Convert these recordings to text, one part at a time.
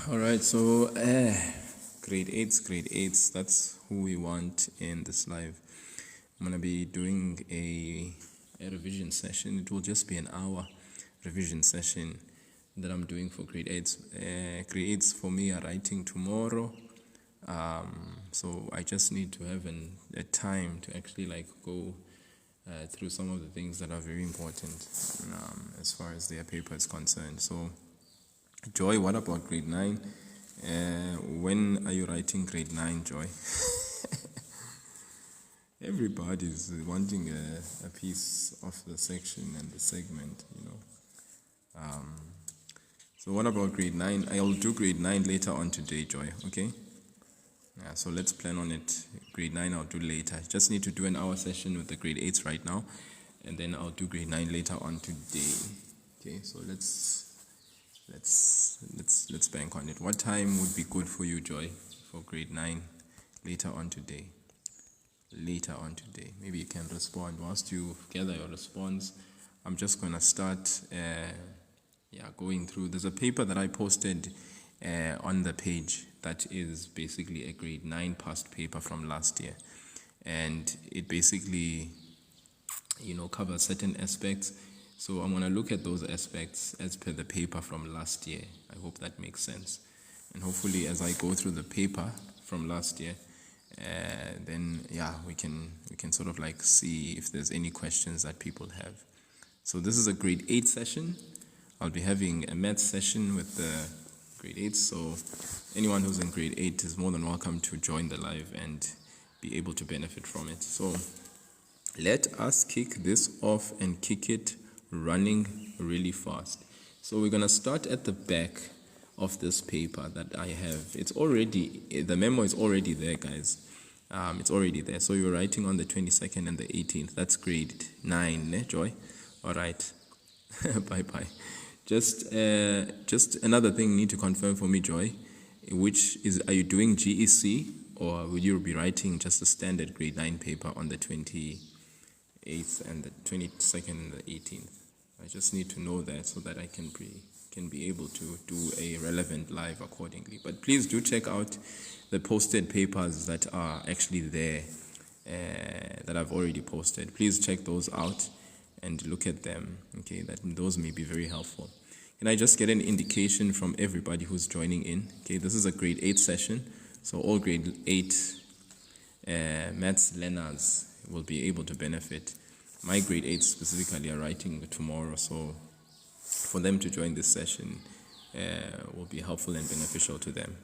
All right, so grade 8s, that's who we want in this live. I'm gonna be doing a revision session. It will just be an hour revision session that I'm doing for grade 8s. Grade 8s for me are writing tomorrow. So I just need to have a time to actually go through some of the things that are very important as far as their paper is concerned. So Joy, what about grade 9? When are you writing grade 9, Joy? Everybody's wanting a piece of the section and the segment, So what about grade 9? I'll do grade 9 later on today, Joy, okay? Yeah, so let's plan on it. Grade 9 I'll do later. Just need to do an hour session with the grade 8s right now, and then I'll do grade 9 later on today. Okay, so let's bank on it. What time would be good for you, Joy, for grade 9 later on today? Maybe you can respond. Whilst you gather your response, I'm just going to start going through. There's a paper that I posted on the page that is basically a grade 9 past paper from last year. And it basically, covers certain aspects. So I'm going to look at those aspects as per the paper from last year. I hope that makes sense. And hopefully as I go through the paper from last year, then we can sort of see if there's any questions that people have. So this is a grade 8 session. I'll be having a math session with the grade 8. So anyone who's in grade 8 is more than welcome to join the live and be able to benefit from it. So let us kick this off and kick it running really fast. So we're going to start at the back of this paper that I have. The memo is already there, guys. It's already there. So you're writing on the 22nd and the 18th. That's grade 9, ne, Joy? All right. Bye. Just another thing you need to confirm for me, Joy, are you doing GEC, or will you be writing just a standard grade 9 paper on the 28th and the 22nd and the 18th? I just need to know that so that I can be able to do a relevant live accordingly. But please do check out the posted papers that are actually there, that I've already posted. Please check those out and look at them, okay? Those may be very helpful. Can I just get an indication from everybody who's joining in? Okay, this is a grade 8 session, so all grade 8 maths learners will be able to benefit. My grade 8 specifically are writing tomorrow, so for them to join this session will be helpful and beneficial to them.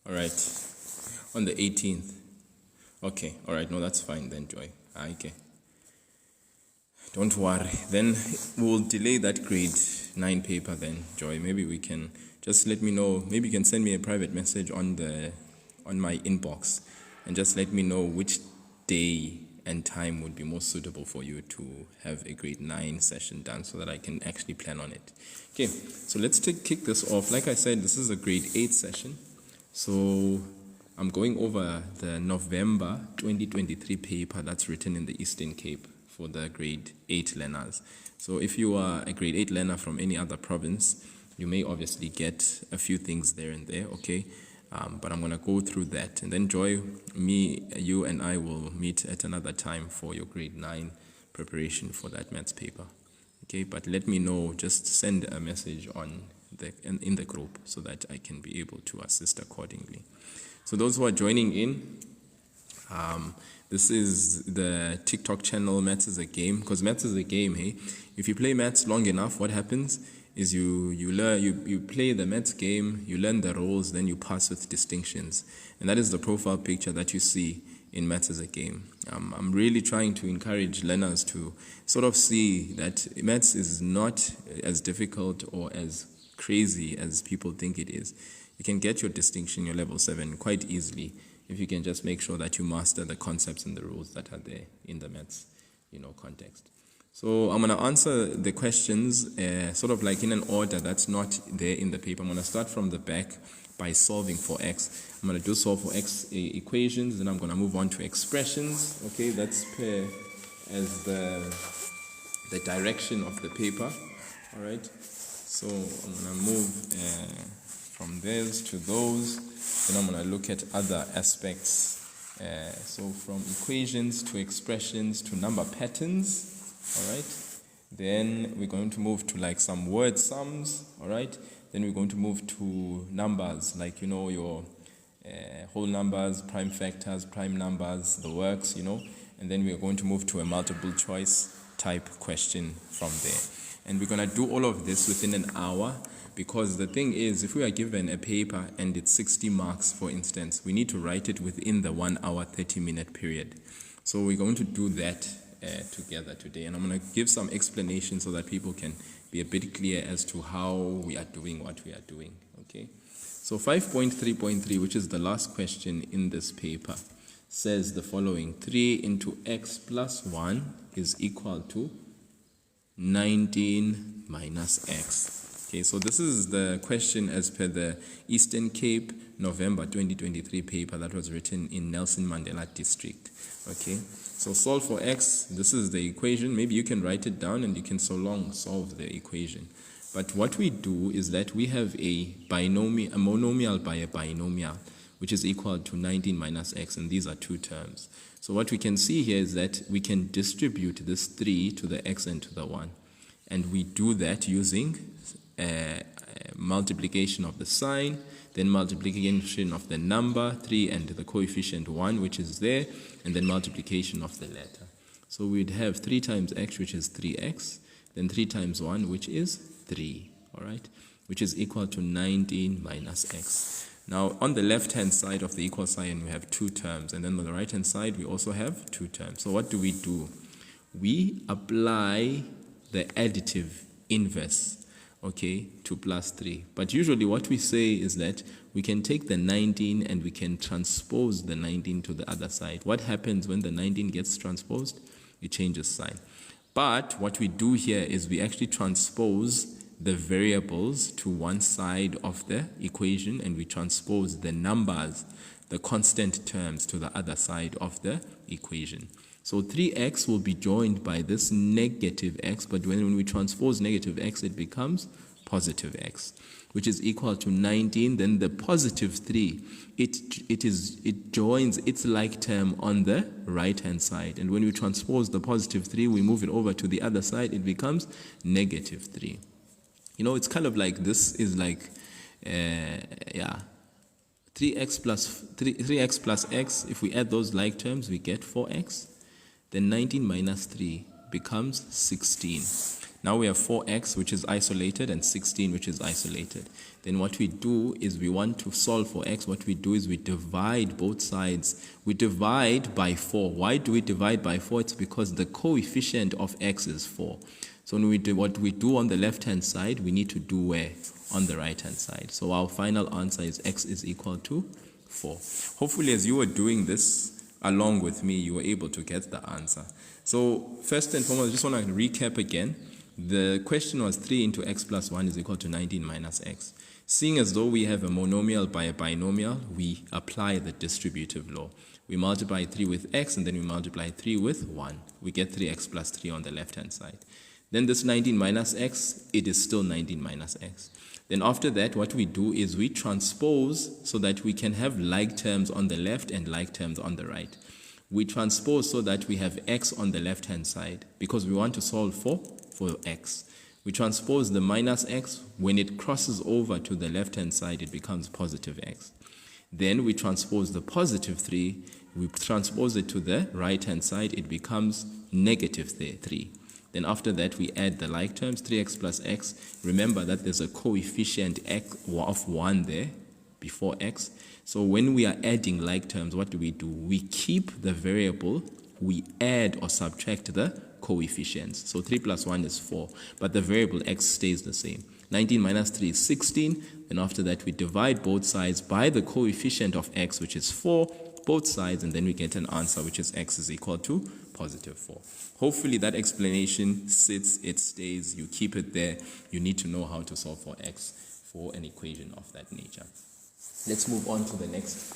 All right, on the 18th. Okay, all right, no, that's fine then, Joy. Okay. Don't worry. Then we'll delay that grade 9 paper then, Joy. Maybe we can just let me know. Maybe you can send me a private message on my inbox and just let me know which day and time would be most suitable for you to have a grade 9 session done so that I can actually plan on it. Okay, so let's kick this off. Like I said, this is a grade 8 session. So I'm going over the November 2023 paper that's written in the Eastern Cape for the grade 8 learners. So if you are a grade 8 learner from any other province, you may obviously get a few things there and there, okay? But I'm going to go through that. And then Joy, you and I will meet at another time for your grade 9 preparation for that maths paper. Okay, but let me know, just send a message in the group so that I can be able to assist accordingly. So those who are joining in, this is the TikTok channel Maths is a Game, because maths is a game, hey? If you play maths long enough, what happens is you play the maths game, you learn the roles, then you pass with distinctions. And that is the profile picture that you see in Maths as a Game. I'm really trying to encourage learners to sort of see that maths is not as difficult or as crazy as people think it is. You can get your distinction, your level 7, quite easily if you can just make sure that you master the concepts and the rules that are there in the maths, context. So I'm going to answer the questions sort of like in an order that's not there in the paper. I'm going to start from the back by solving for x. I'm going to do solve for x equations, then I'm going to move on to expressions. Okay, that's as the direction of the paper. All right, so I'm going to move from theirs to those. Then I'm going to look at other aspects. So from equations to expressions to number patterns. All right. Then we're going to move to like some word sums. All right. Then we're going to move to numbers, like your whole numbers, prime factors, prime numbers, the works, And then we're going to move to a multiple choice type question from there. And we're going to do all of this within an hour, because the thing is, if we are given a paper and it's 60 marks, for instance, we need to write it within the 1 hour, 30-minute period. So we're going to do that together today. And I'm going to give some explanation so that people can be a bit clear as to how we are doing what we are doing. Okay. So 5.3.3, which is the last question in this paper, says the following: 3 into x plus 1 is equal to 19 minus x. Okay, so this is the question as per the Eastern Cape November 2023 paper that was written in Nelson Mandela District. Okay, so solve for x. This is the equation. Maybe you can write it down and you can solve the equation. But what we do is that we have a monomial by a binomial, which is equal to 19 minus x, and these are two terms. So what we can see here is that we can distribute this 3 to the x and to the 1. And we do that using multiplication of the sign, then multiplication of the number 3 and the coefficient 1, which is there, and then multiplication of the letter. So we'd have 3 times x, which is 3x, then 3 times 1, which is 3, all right, which is equal to 19 minus x. Now, on the left-hand side of the equal sign, we have 2 terms, and then on the right-hand side, we also have 2 terms. So what do? We apply the additive inverse, okay, to plus 3. But usually what we say is that we can take the 19 and we can transpose the 19 to the other side. What happens when the 19 gets transposed? It changes sign. But what we do here is we actually transpose the variables to one side of the equation, and we transpose the numbers, the constant terms, to the other side of the equation. So 3x will be joined by this negative x, but when we transpose negative x, it becomes positive x, which is equal to 19. Then the positive 3, it joins its like term on the right-hand side. And when we transpose the positive 3, we move it over to the other side, it becomes negative 3. It's kind of like this is like, 3x plus x. If we add those like terms, we get 4x. Then 19 minus 3 becomes 16. Now we have 4x, which is isolated, and 16, which is isolated. Then what we do is we want to solve for x. What we do is we divide both sides. We divide by 4. Why do we divide by 4? It's because the coefficient of x is 4. So when what we do on the left-hand side, we need to do where? On the right-hand side. So our final answer is x is equal to 4. Hopefully, as you were doing this along with me, you were able to get the answer. So first and foremost, I just want to recap again. The question was 3 into x plus 1 is equal to 19 minus x. Seeing as though we have a monomial by a binomial, we apply the distributive law. We multiply 3 with x, and then we multiply 3 with 1. We get 3x plus 3 on the left-hand side. Then this 19 minus x, it is still 19 minus x. Then after that, what we do is we transpose so that we can have like terms on the left and like terms on the right. We transpose so that we have x on the left-hand side because we want to solve for x. We transpose the minus x. When it crosses over to the left-hand side, it becomes positive x. Then we transpose the positive 3. We transpose it to the right-hand side. It becomes negative 3. Then after that, we add the like terms, 3x plus x. Remember that there's a coefficient x of 1 there before x. So when we are adding like terms, what do? We keep the variable, we add or subtract the coefficients. So 3 plus 1 is 4, but the variable x stays the same. 19 minus 3 is 16. And after that, we divide both sides by the coefficient of x, which is 4, both sides, and then we get an answer, which is x is equal to positive 4. Hopefully that explanation sits, it stays, you keep it there. You need to know how to solve for x for an equation of that nature. Let's move on to the next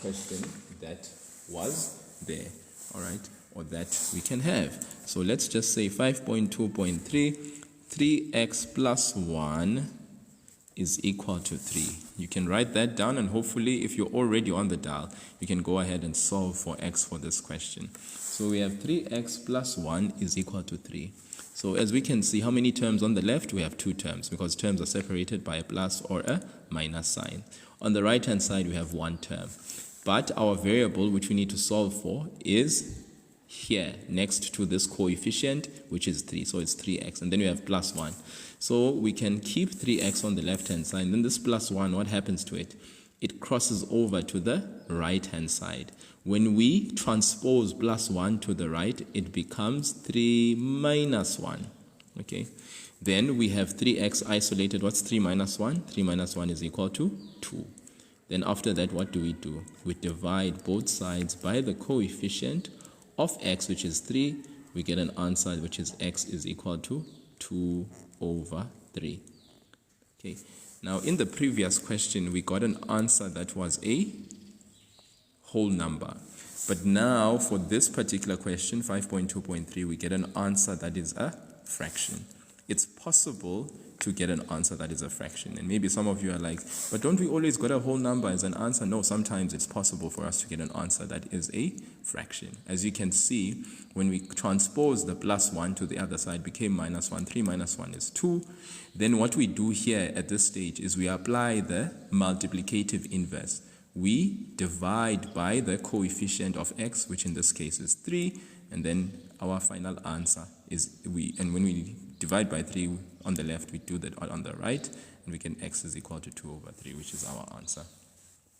question that was there, all right, or that we can have. So let's just say 5.2.3, 3x plus 1 is equal to 3. You can write that down, and hopefully if you're already on the dial, you can go ahead and solve for x for this question. So we have 3x plus 1 is equal to 3. So as we can see, how many terms on the left? We have 2 terms because terms are separated by a plus or a minus sign. On the right hand side, we have 1 term. But our variable, which we need to solve for, is here next to this coefficient, which is 3. So it's 3x. And then we have plus 1. So we can keep 3x on the left hand side. And then this plus 1, what happens to it? It crosses over to the right hand side. When we transpose plus 1 to the right, it becomes 3 minus 1. Okay. Then we have 3x isolated. What's 3 minus 1? 3 minus 1 is equal to 2. Then after that, what do? We divide both sides by the coefficient of x, which is 3. We get an answer, which is x is equal to 2 over 3. Okay. Now, in the previous question, we got an answer that was a whole number. But now, for this particular question, 5.2.3, we get an answer that is a fraction. It's possible to get an answer that is a fraction. And maybe some of you are like, but don't we always get a whole number as an answer? No, sometimes it's possible for us to get an answer that is a fraction. As you can see, when we transpose the plus 1 to the other side, became minus 1. 3 minus 1 is 2. Then what we do here at this stage is we apply the multiplicative inverse. We divide by the coefficient of x, which in this case is 3, and then our final answer is and when we divide by 3 on the left, we do that on the right, and we get x is equal to 2 over 3, which is our answer.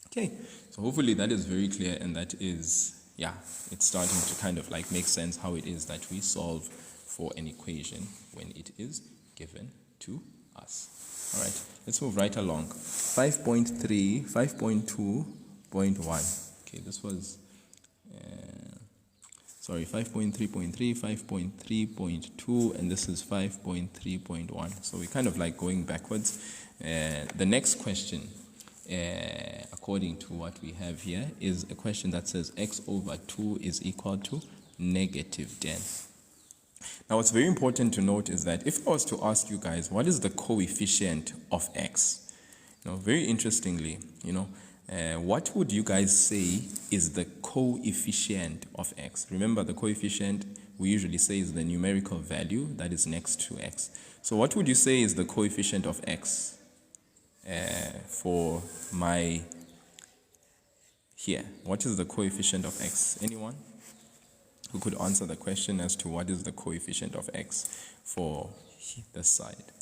Okay, so hopefully that is very clear, and that is, yeah, it's starting to kind of like make sense how it is that we solve for an equation when it is given to us. All right, let's move right along. 5.3, 5.2.1. Okay, this was, 5.3.3, 5.3.2, and this is 5.3.1. So we're kind of like going backwards. The next question, according to what we have here, is a question that says x over 2 is equal to negative 10. Now, what's very important to note is that if I was to ask you guys, what is the coefficient of x? Very interestingly, what would you guys say is the coefficient of x? Remember, the coefficient we usually say is the numerical value that is next to x. So what would you say is the coefficient of x for my here? What is the coefficient of x? Anyone who could answer the question as to what is the coefficient of x for this side?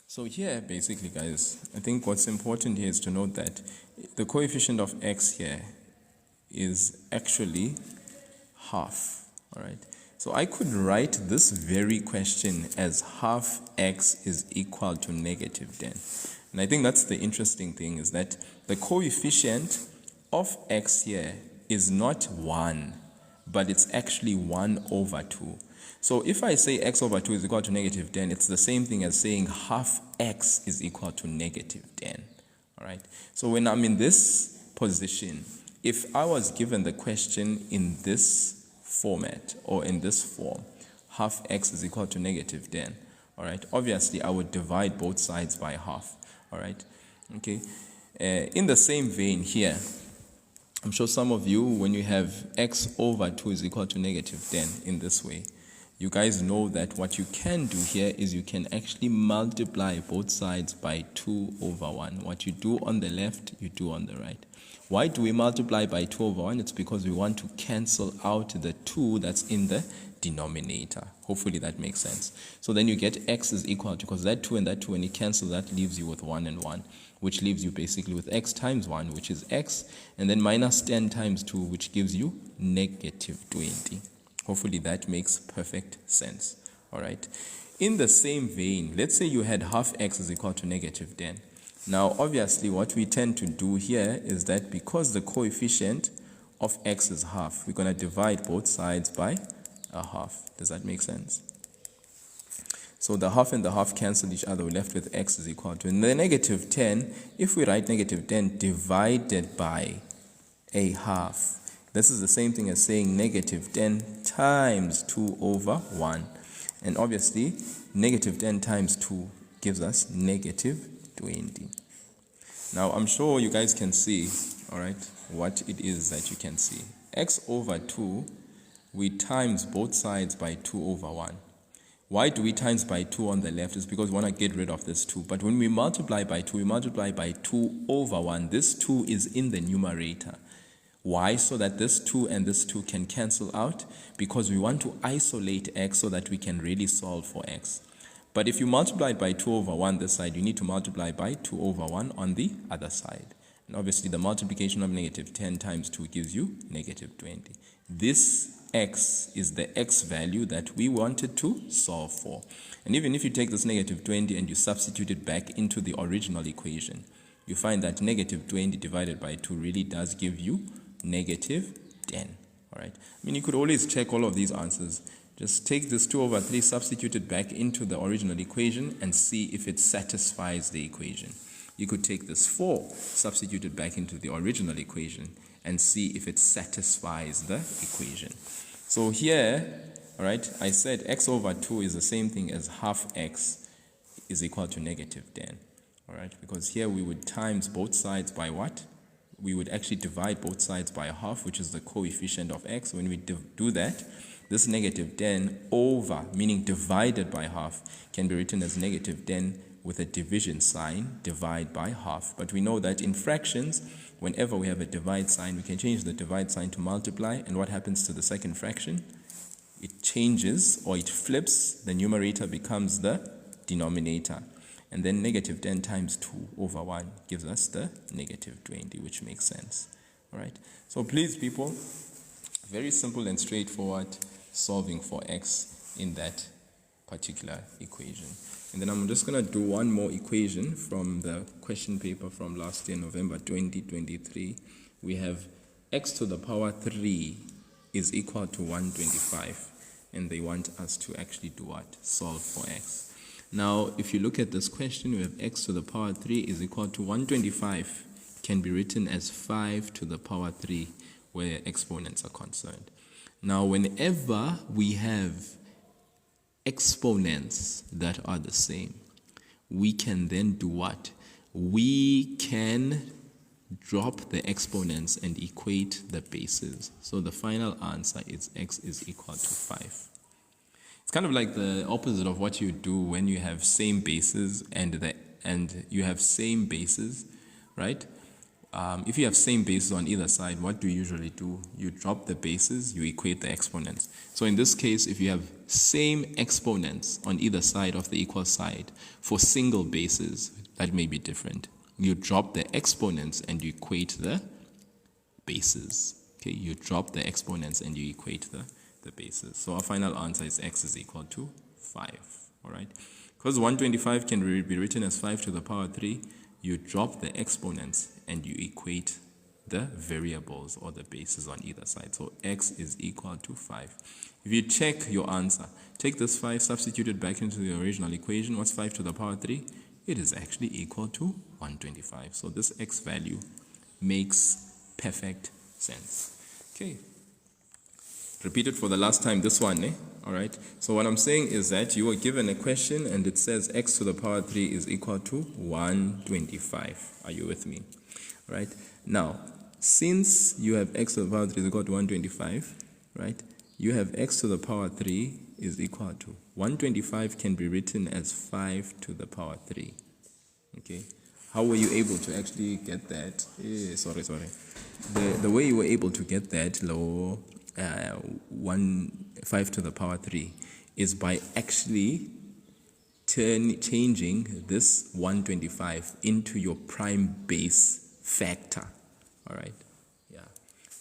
So here, basically, guys, I think what's important here is to note that the coefficient of x here is actually half, all right? So I could write this very question as half x is equal to negative 10. And I think that's the interesting thing, is that the coefficient of x here is not 1, but it's actually 1 over 2. So if I say x over 2 is equal to negative 10, it's the same thing as saying half x is equal to negative 10. All right. So when I'm in this position, if I was given the question in this format or in this form, half x is equal to negative 10. All right, obviously I would divide both sides by half. All right, okay. In the same vein here, I'm sure some of you, when you have x over 2 is equal to negative 10 in this way, you guys know that what you can do here is you can actually multiply both sides by 2 over 1. What you do on the left, you do on the right. Why do we multiply by 2 over 1? It's because we want to cancel out the 2 that's in the denominator. Hopefully that makes sense. So then you get x is equal to, because that 2 and that 2, when you cancel, that leaves you with 1 and 1, which leaves you basically with x times 1, which is x, and then minus 10 times 2, which gives you negative 20. Hopefully that makes perfect sense. All right. In the same vein, let's say you had half x is equal to negative 10. Now, obviously, what we tend to do here is that because the coefficient of x is half, we're going to divide both sides by a half. Does that make sense? So the half and the half cancel each other. We're left with x is equal to, in the negative 10, if we write negative 10 divided by a half, this is the same thing as saying negative 10 times 2 over 1. And obviously, negative 10 times 2 gives us negative 20. Now, I'm sure you guys can see, all right, what it is that you can see. X over 2, we times both sides by 2 over 1. Why do we times by 2 on the left? It's because we want to get rid of this 2. But when we multiply by 2, we multiply by 2 over 1. This 2 is in the numerator. Why? So that this 2 and this 2 can cancel out, because we want to isolate x so that we can really solve for x. But if you multiply by 2 over 1 this side, you need to multiply by 2 over 1 on the other side. And obviously the multiplication of negative 10 times 2 gives you negative 20. This x is the x value that we wanted to solve for. And even if you take this negative 20 and you substitute it back into the original equation, you find that negative 20 divided by 2 really does give you negative 10. All right. I mean, you could always check all of these answers. Just take this 2 over 3, substitute it back into the original equation and see if it satisfies the equation. You could take this 4, substitute it back into the original equation and see if it satisfies the equation. So here, all right, I said x over 2 is the same thing as half x is equal to negative 10. All right, because here we would times both sides by what? We would actually divide both sides by a half, which is the coefficient of x. When we do that, this negative 10 over, meaning divided by half, can be written as negative 10 with a division sign, divide by half. But we know that in fractions, whenever we have a divide sign, we can change the divide sign to multiply. And what happens to the second fraction? It changes, or it flips. The numerator becomes the denominator. And then negative 10 times 2 over 1 gives us the negative 20, which makes sense. All right. So please, people, very simple and straightforward solving for x in that particular equation. And then I'm just going to do one more equation from the question paper from last year, November 2023. We have x to the power 3 is equal to 125. And they want us to actually do what? Solve for x. Now, if you look at this question, we have x to the power 3 is equal to 125. Can be written as 5 to the power 3, where exponents are concerned. Now, whenever we have exponents that are the same, we can then do what? We can drop the exponents and equate the bases. So the final answer is x is equal to 5. It's kind of like the opposite of what you do when you have same bases and you have same bases, right? If you have same bases on either side, what do you usually do? You drop the bases, you equate the exponents. So in this case, if you have same exponents on either side of the equal side for single bases, that may be different. You drop the exponents and you equate the bases. Okay, you drop the exponents and you equate the bases. So our final answer is x is equal to 5. All right. Because 125 can be written as 5 to the power 3, you drop the exponents and you equate the variables or the bases on either side. So x is equal to 5. If you check your answer, take this 5, substitute it back into the original equation. What's 5 to the power 3? It is actually equal to 125. So this x value makes perfect sense. Okay. Repeat it for the last time, this one, all right? So what I'm saying is that you were given a question and it says x to the power 3 is equal to 125. Are you with me? All right? Now, since you have x to the power 3 is equal to 125, right? You have x to the power 3 is equal to 125 can be written as 5 to the power 3. Okay? How were you able to actually get that? Sorry. The way you were able to get that, 5 to the power 3, is by actually changing this 125 into your prime base factor. All right? Yeah.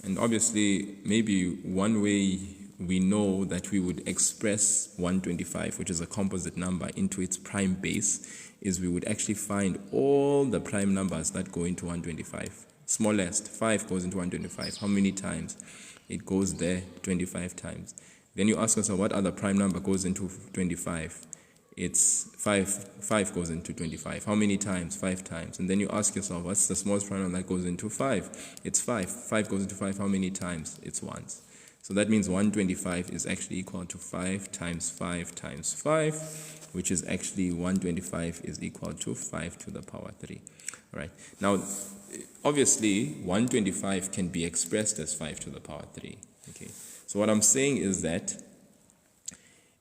And obviously, maybe one way we know that we would express 125, which is a composite number, into its prime base is we would actually find all the prime numbers that go into 125. Smallest, 5 goes into 125. How many times? It goes there 25 times. Then you ask yourself, what other prime number goes into 25? It's 5. 5 goes into 25. How many times? 5 times. And then you ask yourself, what's the smallest prime number that goes into 5? It's 5. 5 goes into 5. How many times? It's once. So that means 125 is actually equal to 5 times 5 times 5, which is actually 125 is equal to 5 to the power 3. All right. Now, obviously, 125 can be expressed as 5 to the power 3. Okay. So what I'm saying is that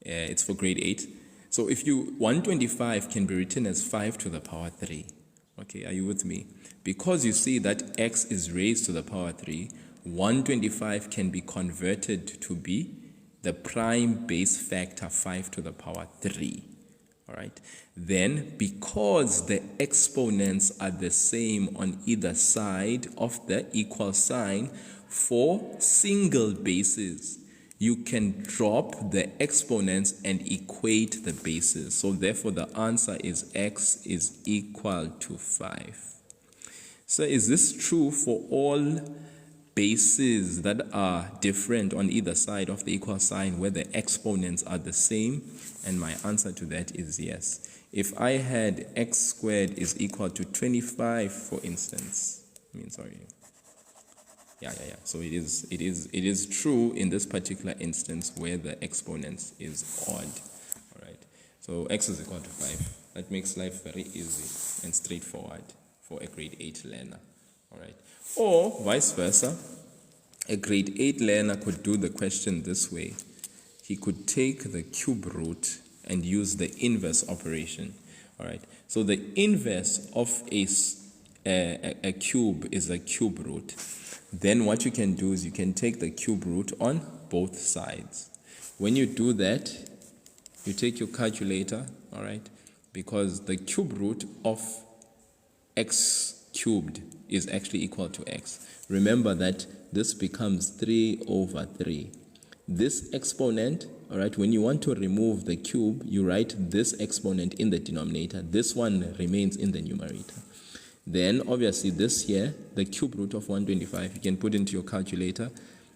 it's for grade 8. So if 125 can be written as 5 to the power 3. Okay, are you with me? Because you see that x is raised to the power 3, 125 can be converted to be the prime base factor 5 to the power 3. All right. Then, because the exponents are the same on either side of the equal sign for single bases, you can drop the exponents and equate the bases. So therefore, the answer is x is equal to 5. So is this true for all bases that are different on either side of the equal sign where the exponents are the same? And my answer to that is yes. If I had x squared is equal to 25, for instance, So it is true in this particular instance where the exponents is odd. All right. So x is equal to 5. That makes life very easy and straightforward for a grade 8 learner. All right. Or vice versa, a grade 8 learner could do the question this way. He could take the cube root and use the inverse operation. All right. So the inverse of a cube is a cube root. Then what you can do is you can take the cube root on both sides. When you do that, you take your calculator, all right, because the cube root of x cubed is actually equal to x. Remember that this becomes 3 over 3. This exponent, all right, when you want to remove the cube, you write this exponent in the denominator. This one remains in the numerator. Then, obviously, this here, the cube root of 125, you can put into your calculator,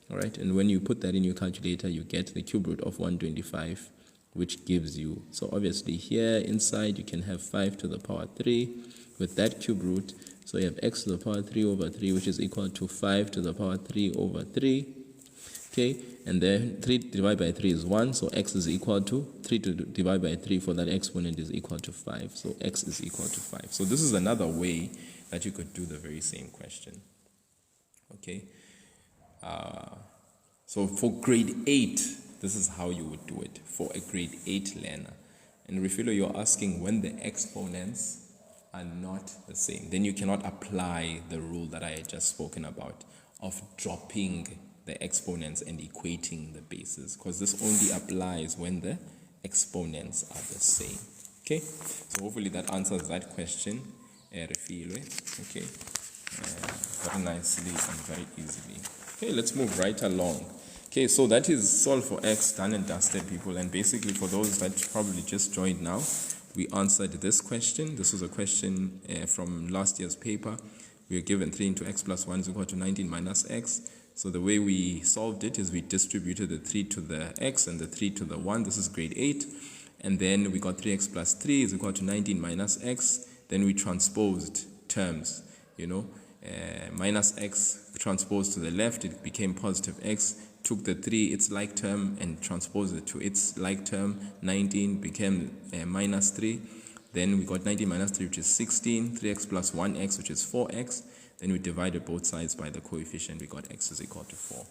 all right? And when you put that in your calculator, you get the cube root of 125, which gives you, so obviously here inside, you can have 5 to the power 3 with that cube root. So you have x to the power 3 over 3, which is equal to 5 to the power 3 over 3. Okay, and then 3 divided by 3 is 1, so x is equal to 3 divided by 3 for that exponent is equal to 5. So x is equal to 5. So this is another way that you could do the very same question. Okay, so for grade 8, this is how you would do it for a grade 8 learner. And Refilo, you're asking when the exponents are not the same, then you cannot apply the rule that I had just spoken about of dropping the exponents and equating the bases, because this only applies when the exponents are the same. Okay, so hopefully that answers that question, Refilwe. Okay, very nicely and very easily. Okay, let's move right along. Okay, so that is solved for x, done and dusted, people. And basically, for those that probably just joined now, we answered this question. This was a question from last year's paper. We are given 3 into x plus 1 is equal to 19 minus x. So the way we solved it is we distributed the 3 to the x and the 3 to the 1. This is grade 8. And then we got 3x plus 3 is equal to 19 minus x. Then we transposed terms, minus x transposed to the left, it became positive x. took the 3, its like term, and transposed it to its like term. 19 became minus 3. Then we got 19 minus 3, which is 16. 3x plus 1x, which is 4x. Then we divided both sides by the coefficient. We got x is equal to 4.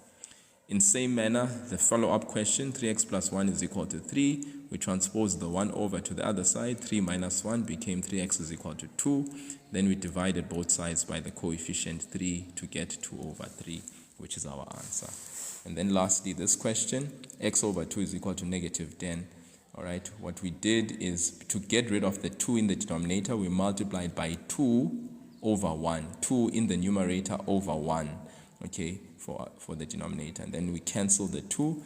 In same manner, the follow-up question, 3x plus 1 is equal to 3. We transposed the 1 over to the other side. 3 minus 1 became 3x is equal to 2. Then we divided both sides by the coefficient 3 to get 2 over 3, which is our answer. And then lastly, this question, x over 2 is equal to negative 10. All right, what we did is to get rid of the 2 in the denominator, we multiplied by 2 over 1. 2 in the numerator over 1, okay, for the denominator. And then we cancel the 2.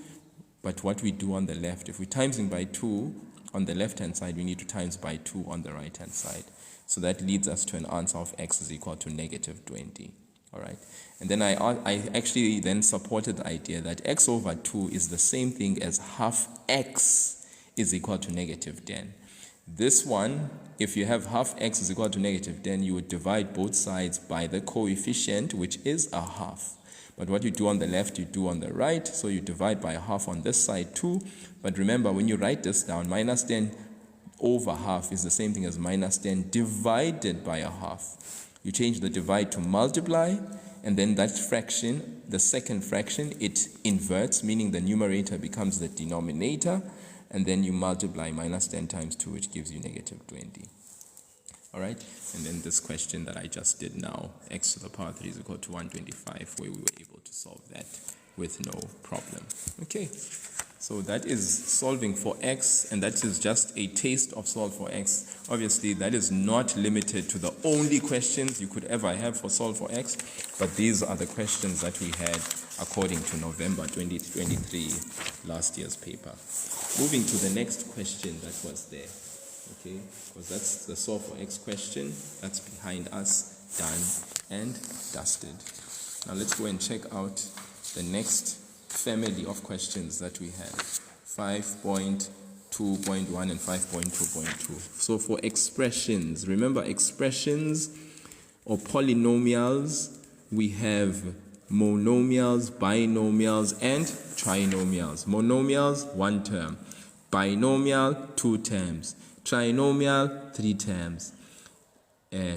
But what we do on the left, if we're timesing by 2 on the left-hand side, we need to times by 2 on the right-hand side. So that leads us to an answer of x is equal to negative 20. All right. And then I actually then supported the idea that x over 2 is the same thing as half x is equal to negative 10. This one, if you have half x is equal to negative 10, you would divide both sides by the coefficient, which is a half. But what you do on the left, you do on the right. So you divide by a half on this side too. But remember, when you write this down, minus 10 over half is the same thing as minus 10 divided by a half. You change the divide to multiply, and then that fraction, the second fraction, it inverts, meaning the numerator becomes the denominator, and then you multiply minus 10 times 2, which gives you negative 20. All right, and then this question that I just did now, x to the power 3 is equal to 125, where we were able to solve that with no problem. Okay, so that is solving for x, and that is just a taste of solve for x. Obviously, that is not limited to the only questions you could ever have for solve for x, but these are the questions that we had according to November 2023, last year's paper. Moving to the next question that was there. Okay, because that's the solve for x question. That's behind us, done and dusted. Now let's go and check out the next family of questions that we had. 5.2.1 and 5.2.2. So for expressions, remember expressions or polynomials, we have monomials, binomials, and trinomials. Monomials, 1 term. Binomial, 2 terms. Trinomial, 3 terms.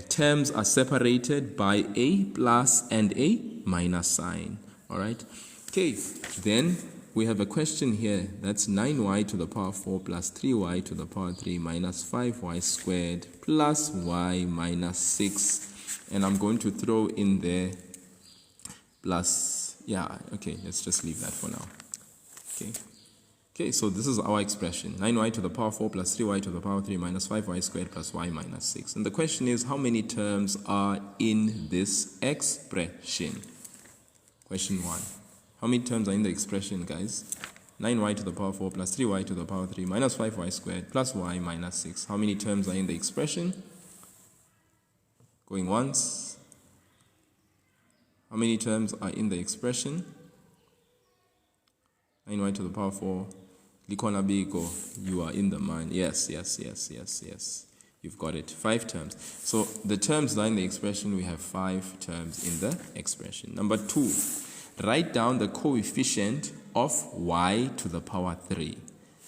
Terms are separated by a plus and a minus sign. All right. Okay. Then we have a question here. That's 9y to the power 4 plus 3y to the power 3 minus 5y squared plus y minus 6. And I'm going to throw in there plus, yeah, okay, let's just leave that for now. Okay. Okay, so this is our expression. 9y to the power 4 plus 3y to the power 3 minus 5y squared plus y minus 6. And the question is, how many terms are in this expression? Question 1. How many terms are in the expression, guys? 9y to the power 4 plus 3y to the power 3 minus 5y squared plus y minus 6. How many terms are in the expression? Going once. How many terms are in the expression? 9y to the power 4. Likona Biko, you are in the mind. Yes. You've got it. 5 terms. So the terms that are in the expression, we have 5 terms in the expression. Number 2, write down the coefficient of y to the power 3.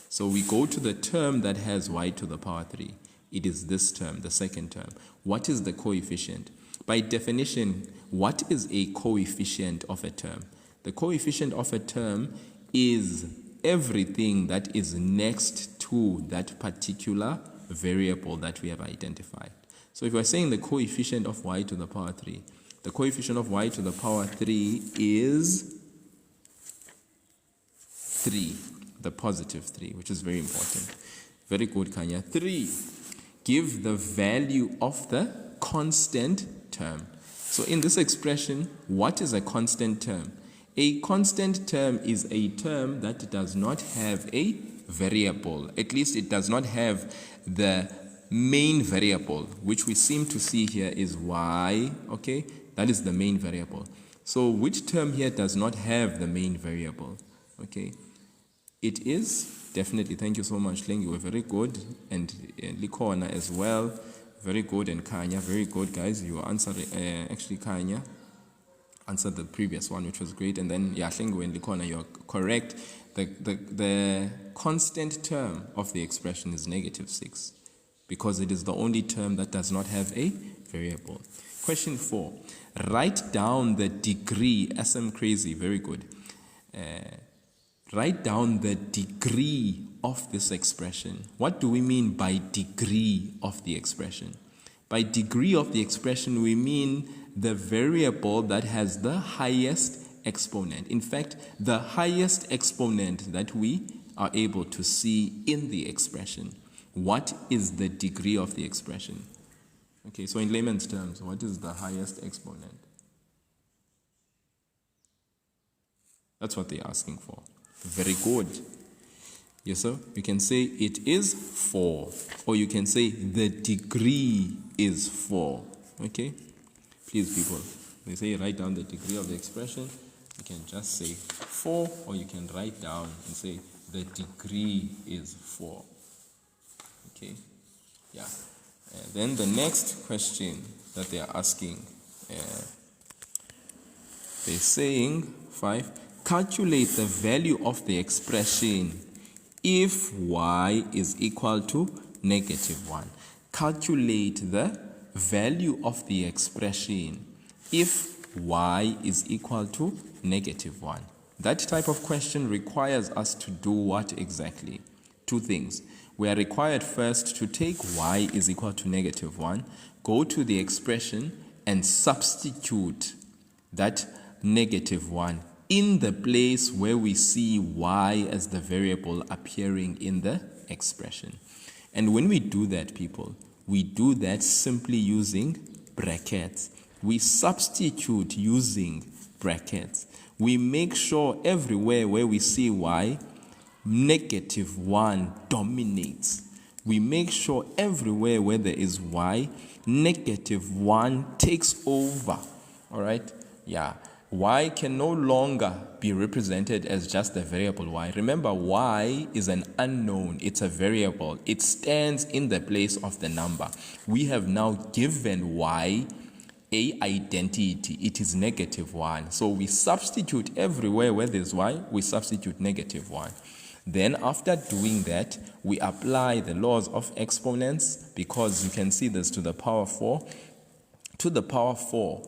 So we go to the term that has y to the power 3. It is this term, the second term. What is the coefficient? By definition, what is a coefficient of a term? The coefficient of a term is everything that is next to that particular variable that we have identified. So if we're saying the coefficient of y to the power 3, the coefficient of y to the power 3 is 3, the positive 3, which is very important. Very good, Kanya. 3, give the value of the constant term. So in this expression, what is a constant term? A constant term is a term that does not have a variable. At least it does not have the main variable, which we seem to see here is y. Okay, that is the main variable. So which term here does not have the main variable? Okay, it is definitely, thank you so much, Ling, you were very good, and Likona as well, very good, and Kanya, very good, guys, you are answering, actually Kanya, answered the previous one, which was great. And then, yeah, Hlengu and Likona, you're correct. The constant term of the expression is -6 because it is the only term that does not have a variable. Question 4. Write down the degree. SM Crazy, very good. Write down the degree of this expression. What do we mean by degree of the expression? By degree of the expression, we mean the variable that has the highest exponent. In fact, the highest exponent that we are able to see in the expression. What is the degree of the expression? Okay, so in layman's terms, what is the highest exponent? That's what they're asking for. Very good. Yes, sir? You can say it is 4, or you can say the degree is 4. Okay? Please, people, they say write down the degree of the expression. You can just say 4, or you can write down and say the degree is 4. Okay? Yeah. Then the next question that they are asking, they're saying 5, calculate the value of the expression if y is equal to -1. Calculate the value of the expression if y is equal to -1. That type of question requires us to do what exactly? 2 things. We are required first to take y is equal to -1, go to the expression and substitute that -1 in the place where we see y as the variable appearing in the expression. And when we do that, people, we do that simply using brackets. We substitute using brackets. We make sure everywhere where we see y, -1 dominates. We make sure everywhere where there is y, -1 takes over. All right? Yeah. Y can no longer be represented as just the variable y. Remember, y is an unknown. It's a variable. It stands in the place of the number. We have now given y a identity. It is -1. So we substitute everywhere where there's y, we substitute -1. Then after doing that, we apply the laws of exponents, because you can see this to the power 4. To the power 4,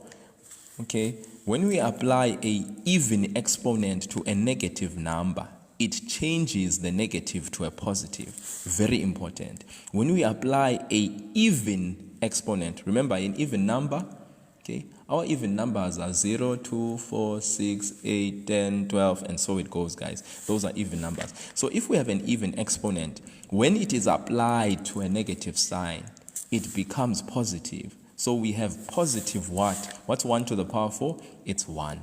okay, when we apply a even exponent to a negative number, it changes the negative to a positive. Very important. When we apply a even exponent, remember an even number, okay, our even numbers are 0, 2, 4, 6, 8, 10, 12, and so it goes, guys. Those are even numbers. So if we have an even exponent, when it is applied to a negative sign, it becomes positive. So we have positive what? What's 1 to the power 4? It's 1.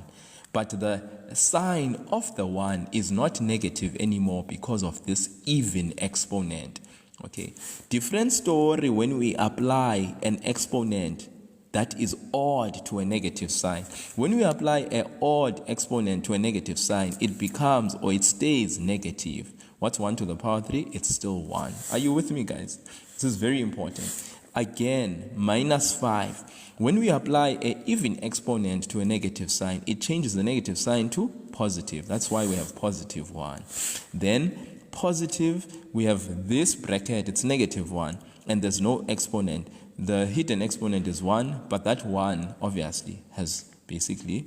But the sign of the 1 is not negative anymore because of this even exponent. Okay. Different story when we apply an exponent that is odd to a negative sign. When we apply an odd exponent to a negative sign, it becomes, or it stays, negative. What's 1 to the power 3? It's still 1. Are you with me, guys? This is very important. Again, -5. When we apply an even exponent to a negative sign, it changes the negative sign to positive. That's why we have +1. Then positive, we have this bracket, it's -1, and there's no exponent. The hidden exponent is 1, but that 1 obviously has basically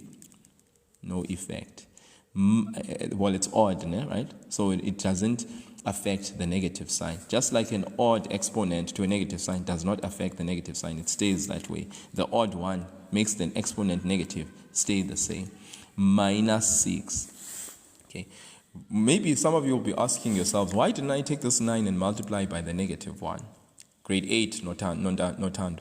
no effect. Well, it's odd, right? So it doesn't affect the negative sign. Just like an odd exponent to a negative sign does not affect the negative sign. It stays that way. The odd one makes the exponent negative stay the same. -6. Okay. Maybe some of you will be asking yourselves, why didn't I take this 9 and multiply by the -1? Grade 8, Notando.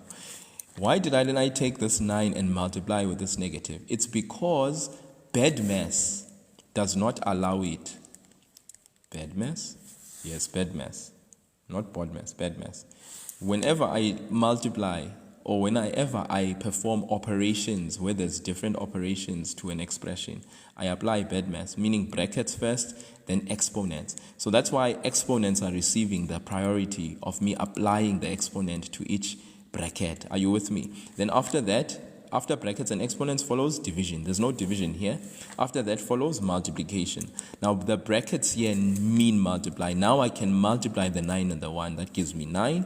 Why didn't I take this 9 and multiply with this negative? It's because bad mass does not allow it. Bad mass? Yes, bad mass. Not bod mass, bad mass. Whenever I multiply, or whenever I perform operations where there's different operations to an expression, I apply bad mass, meaning brackets first, then exponents. So that's why exponents are receiving the priority of me applying the exponent to each bracket. Are you with me? Then after that, After brackets and exponents follows division. There's no division here. After that follows multiplication. Now the brackets here mean multiply. Now I can multiply the 9 and the 1. That gives me 9.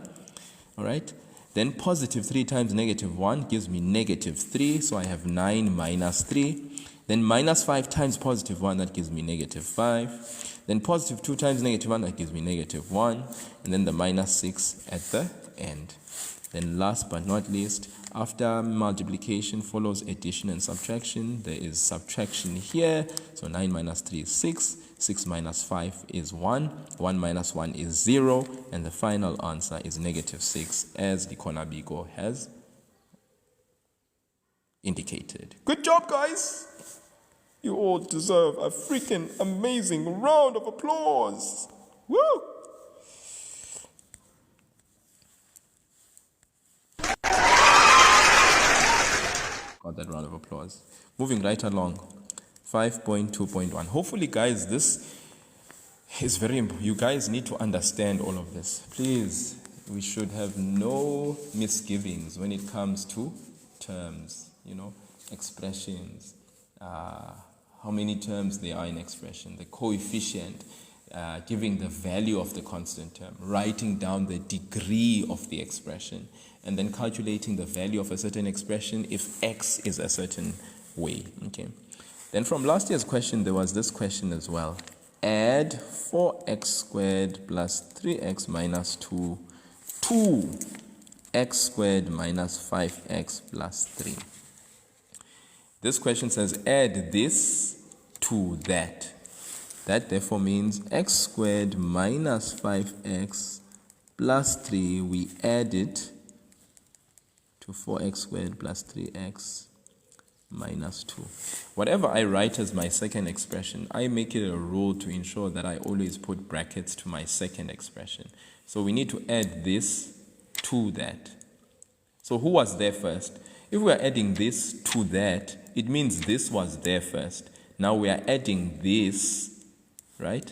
All right. Then positive 3 times negative 1 gives me negative 3. So I have 9 minus 3. Then minus 5 times positive 1, that gives me negative 5. Then positive 2 times negative 1, that gives me negative 1. And then the minus 6 at the end. Then last but not least, after multiplication follows addition and subtraction. There is subtraction here. So 9 minus 3 is 6. 6 minus 5 is 1. 1 minus 1 is 0. And the final answer is negative 6, as the Konabiko has indicated. Good job, guys! You all deserve a freaking amazing round of applause. Woo! Got that round of applause. Moving right along. 5.2.1. Hopefully, guys, this is very important. You guys need to understand all of this. Please, we should have no misgivings when it comes to terms, expressions, how many terms there are in expression, the coefficient, giving the value of the constant term, writing down the degree of the expression, and then calculating the value of a certain expression if x is a certain way. Okay. Then from last year's question, there was this question as well. Add 4x squared plus 3x minus 2 to x squared minus 5x plus 3. This question says add this to that. That therefore means x squared minus 5x plus 3, we add it to 4x squared plus 3x minus 2. Whatever I write as my second expression, I make it a rule to ensure that I always put brackets to my second expression. So we need to add this to that. So who was there first? If we are adding this to that, it means this was there first. Now we are adding this, right,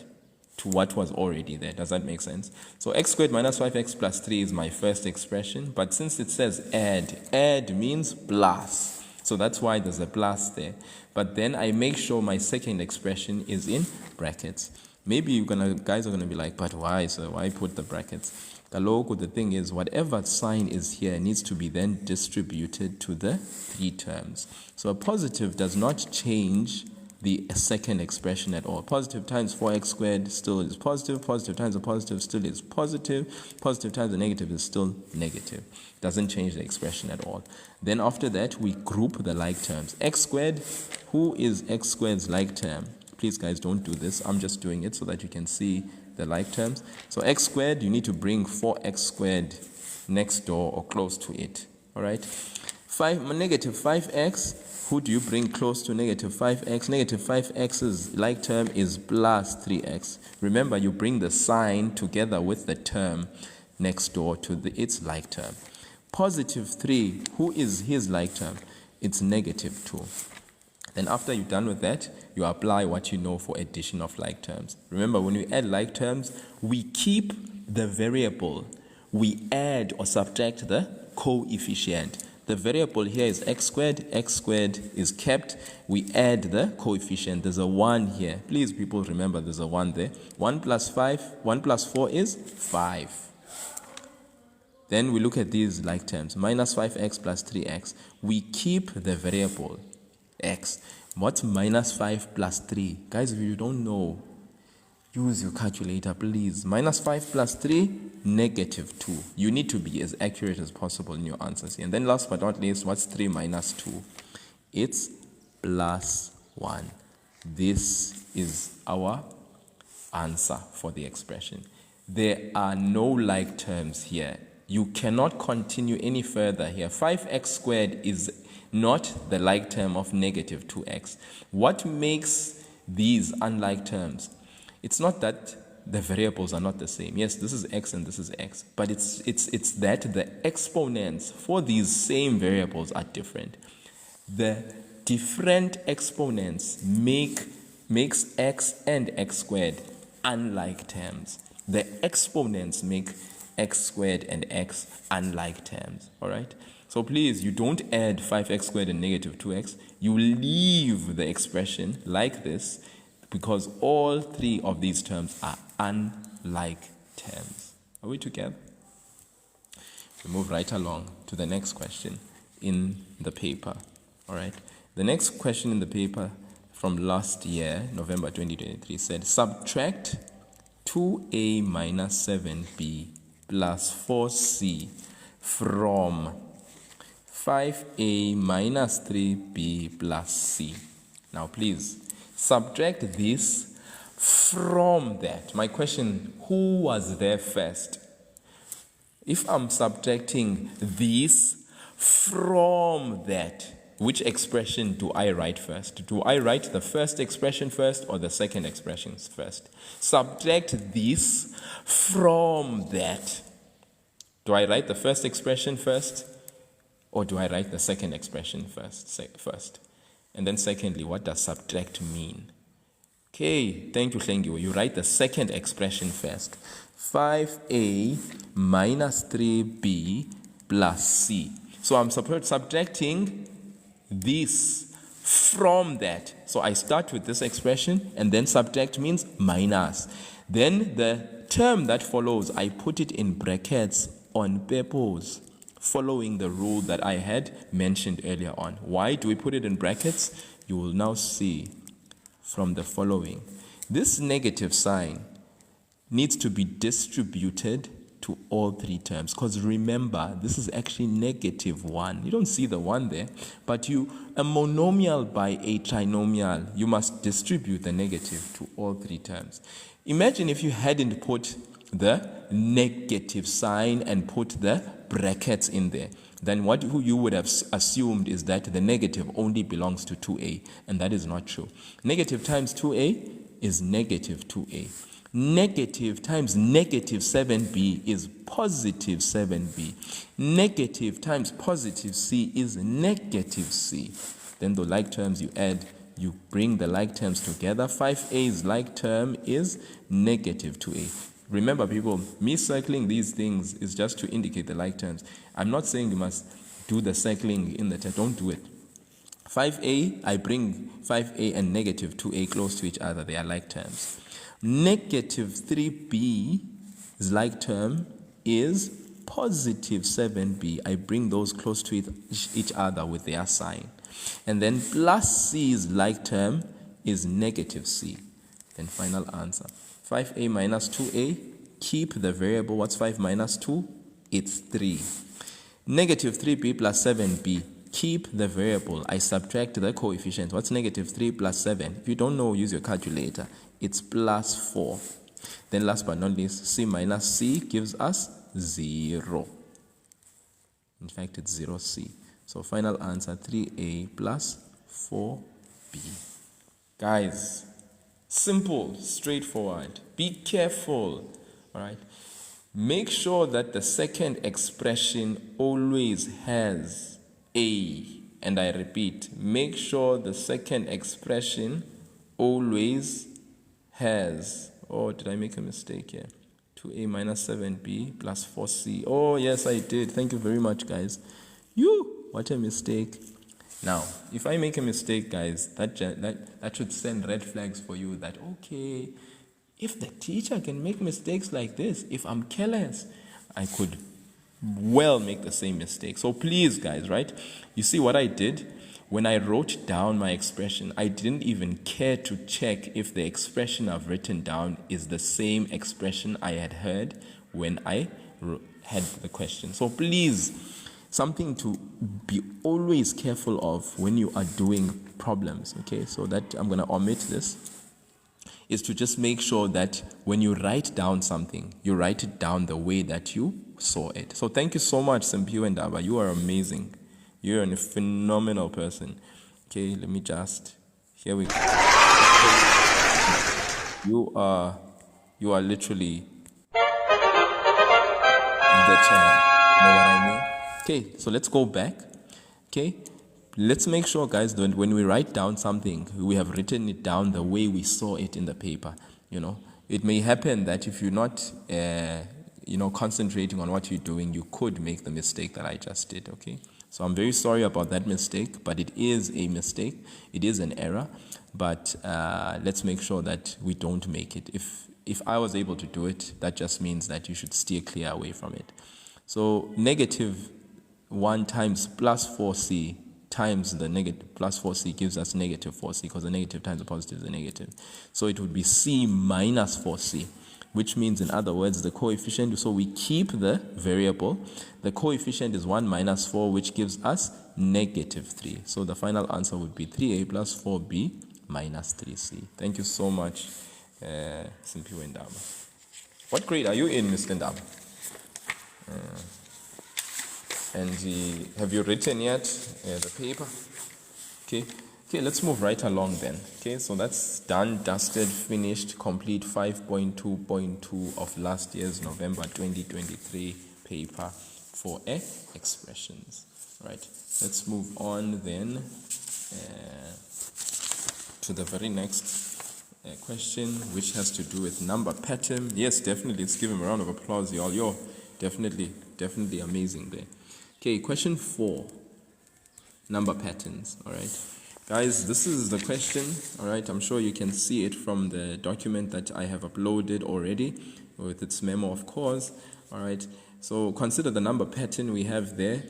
to what was already there. Does that make sense? So x squared minus 5x plus 3 is my first expression. But since it says add means plus. So that's why there's a plus there. But then I make sure my second expression is in brackets. Maybe you guys are going to be like, but why? So why put the brackets? The thing is, whatever sign is here needs to be then distributed to the three terms. So a positive does not change the second expression at all. Positive times 4x squared still is positive. Positive times a positive still is positive. Positive times a negative is still negative. Doesn't change the expression at all. Then after that, we group the like terms. X squared, who is x squared's like term? Please, guys, don't do this. I'm just doing it so that you can see the like terms. So x squared, you need to bring 4x squared next door or close to it. All right. Negative 5x, who do you bring close to negative 5x? Negative 5x's like term is plus 3x. Remember, you bring the sign together with the term next door to its like term. Positive 3, who is his like term? It's negative 2. Then after you're done with that, you apply what you know for addition of like terms. Remember, when we add like terms, we keep the variable. We add or subtract the coefficient. The variable here is x squared is kept. We add the coefficient. There's a 1 here. Please, people, remember there's a 1 there. 1 plus 4 is 5. Then we look at these like terms. Minus 5x plus 3x. We keep the variable x. What's minus 5 plus 3? Guys, if you don't know, use your calculator, please. Minus 5 plus 3, negative 2. You need to be as accurate as possible in your answers here. And then last but not least, what's 3 minus 2? It's plus 1. This is our answer for the expression. There are no like terms here. You cannot continue any further here. 5x squared is not the like term of negative 2x. What makes these unlike terms? It's not that the variables are not the same. Yes, this is x and this is x, but it's that the exponents for these same variables are different. The different exponents makes x and x squared unlike terms. The exponents make x squared and x unlike terms, all right? So please, you don't add 5x squared and negative 2x. You leave the expression like this because all three of these terms are unlike terms. Are we together? We move right along to the next question in the paper, all right? The next question in the paper from last year, November 2023, said subtract 2a minus 7b plus 4c from 5a minus 3b plus c. Now please, subtract this from that. My question, who was there first? If I'm subtracting this from that, which expression do I write first? Do I write the first expression first or the second expression first? Subtract this from that. Do I write the first expression first or do I write the second expression first? And then secondly, what does subtract mean? Okay, thank you, Hlengiwe. You write the second expression first. 5a minus 3b plus c. So I'm subtracting this from that. So I start with this expression and then subtract means minus. Then the term that follows, I put it in brackets on purpose, following the rule that I had mentioned earlier on. Why do we put it in brackets? You will now see from the following. This negative sign needs to be distributed to all three terms, because remember, this is actually negative 1. You don't see the 1 there, but a monomial by a trinomial, you must distribute the negative to all three terms. Imagine if you hadn't put the negative sign and put the brackets in there. Then what you would have assumed is that the negative only belongs to 2a, and that is not true. Negative times 2a is negative 2a. Negative times negative 7b is positive 7b. Negative times positive c is negative c. Then the like terms you add, you bring the like terms together. 5a's like term is negative 2a. Remember, people, me circling these things is just to indicate the like terms. I'm not saying you must do the circling in the term. Don't do it. 5a, I bring 5a and negative 2a close to each other. They are like terms. Negative 3b's like term is positive 7b. I bring those close to each other with their sign. And then plus c's like term is negative c. Then final answer. 5a minus 2a, keep the variable. What's 5 minus 2? It's 3. Negative 3b plus 7b, keep the variable. I subtract the coefficients. What's negative 3 plus 7? If you don't know, use your calculator. It's plus 4. Then last but not least, c minus c gives us 0. In fact, it's 0c. So final answer, 3a plus 4b. Guys, simple, straightforward. Be careful, all right? Make sure that the second expression always has a. And I repeat, make sure the second expression always has. Oh, did I make a mistake here? 2a minus 7b plus 4c. Oh, yes, I did. Thank you very much, guys. What a mistake. Now, if I make a mistake, guys, that should send red flags for you that, okay, if the teacher can make mistakes like this, if I'm careless, I could well make the same mistake. So please, guys, right? You see what I did? When I wrote down my expression, I didn't even care to check if the expression I've written down is the same expression I had heard when I had the question. So please, something to be always careful of when you are doing problems, okay? So that I'm going to omit this, is to just make sure that when you write down something, you write it down the way that you saw it. So thank you so much, Simpiwe and Daba. You are amazing. You're a phenomenal person. Okay, let me just, here we go. You are literally the champ. Know what I mean? Okay, so let's go back. Okay, let's make sure, guys, that when we write down something, we have written it down the way we saw it in the paper. You know, it may happen that if you're not concentrating on what you're doing, you could make the mistake that I just did, okay? So I'm very sorry about that mistake, but it is a mistake. It is an error, but let's make sure that we don't make it. If I was able to do it, that just means that you should steer clear away from it. So negative 1 times plus 4c times the negative plus 4c gives us negative 4c, because the negative times the positive is a negative. So it would be c minus 4c, which means, in other words, the coefficient, so we keep the variable. The coefficient is 1 minus 4, which gives us negative 3. So the final answer would be 3a plus 4b minus 3c. Thank you so much, Simpiwe Ndaba. What grade are you in, Mr. Ndaba? And have you written yet the paper? Okay, let's move right along then. Okay, so that's done, dusted, finished, complete 5.2.2 of last year's November 2023 paper for expressions. Right, let's move on then to the very next question, which has to do with number pattern. Yes, definitely, let's give him a round of applause, y'all. Yo, definitely amazing there. Okay, question 4, number patterns. All right, guys, this is the question. All right, I'm sure you can see it from the document that I have uploaded already with its memo, of course. All right, so consider the number pattern we have there.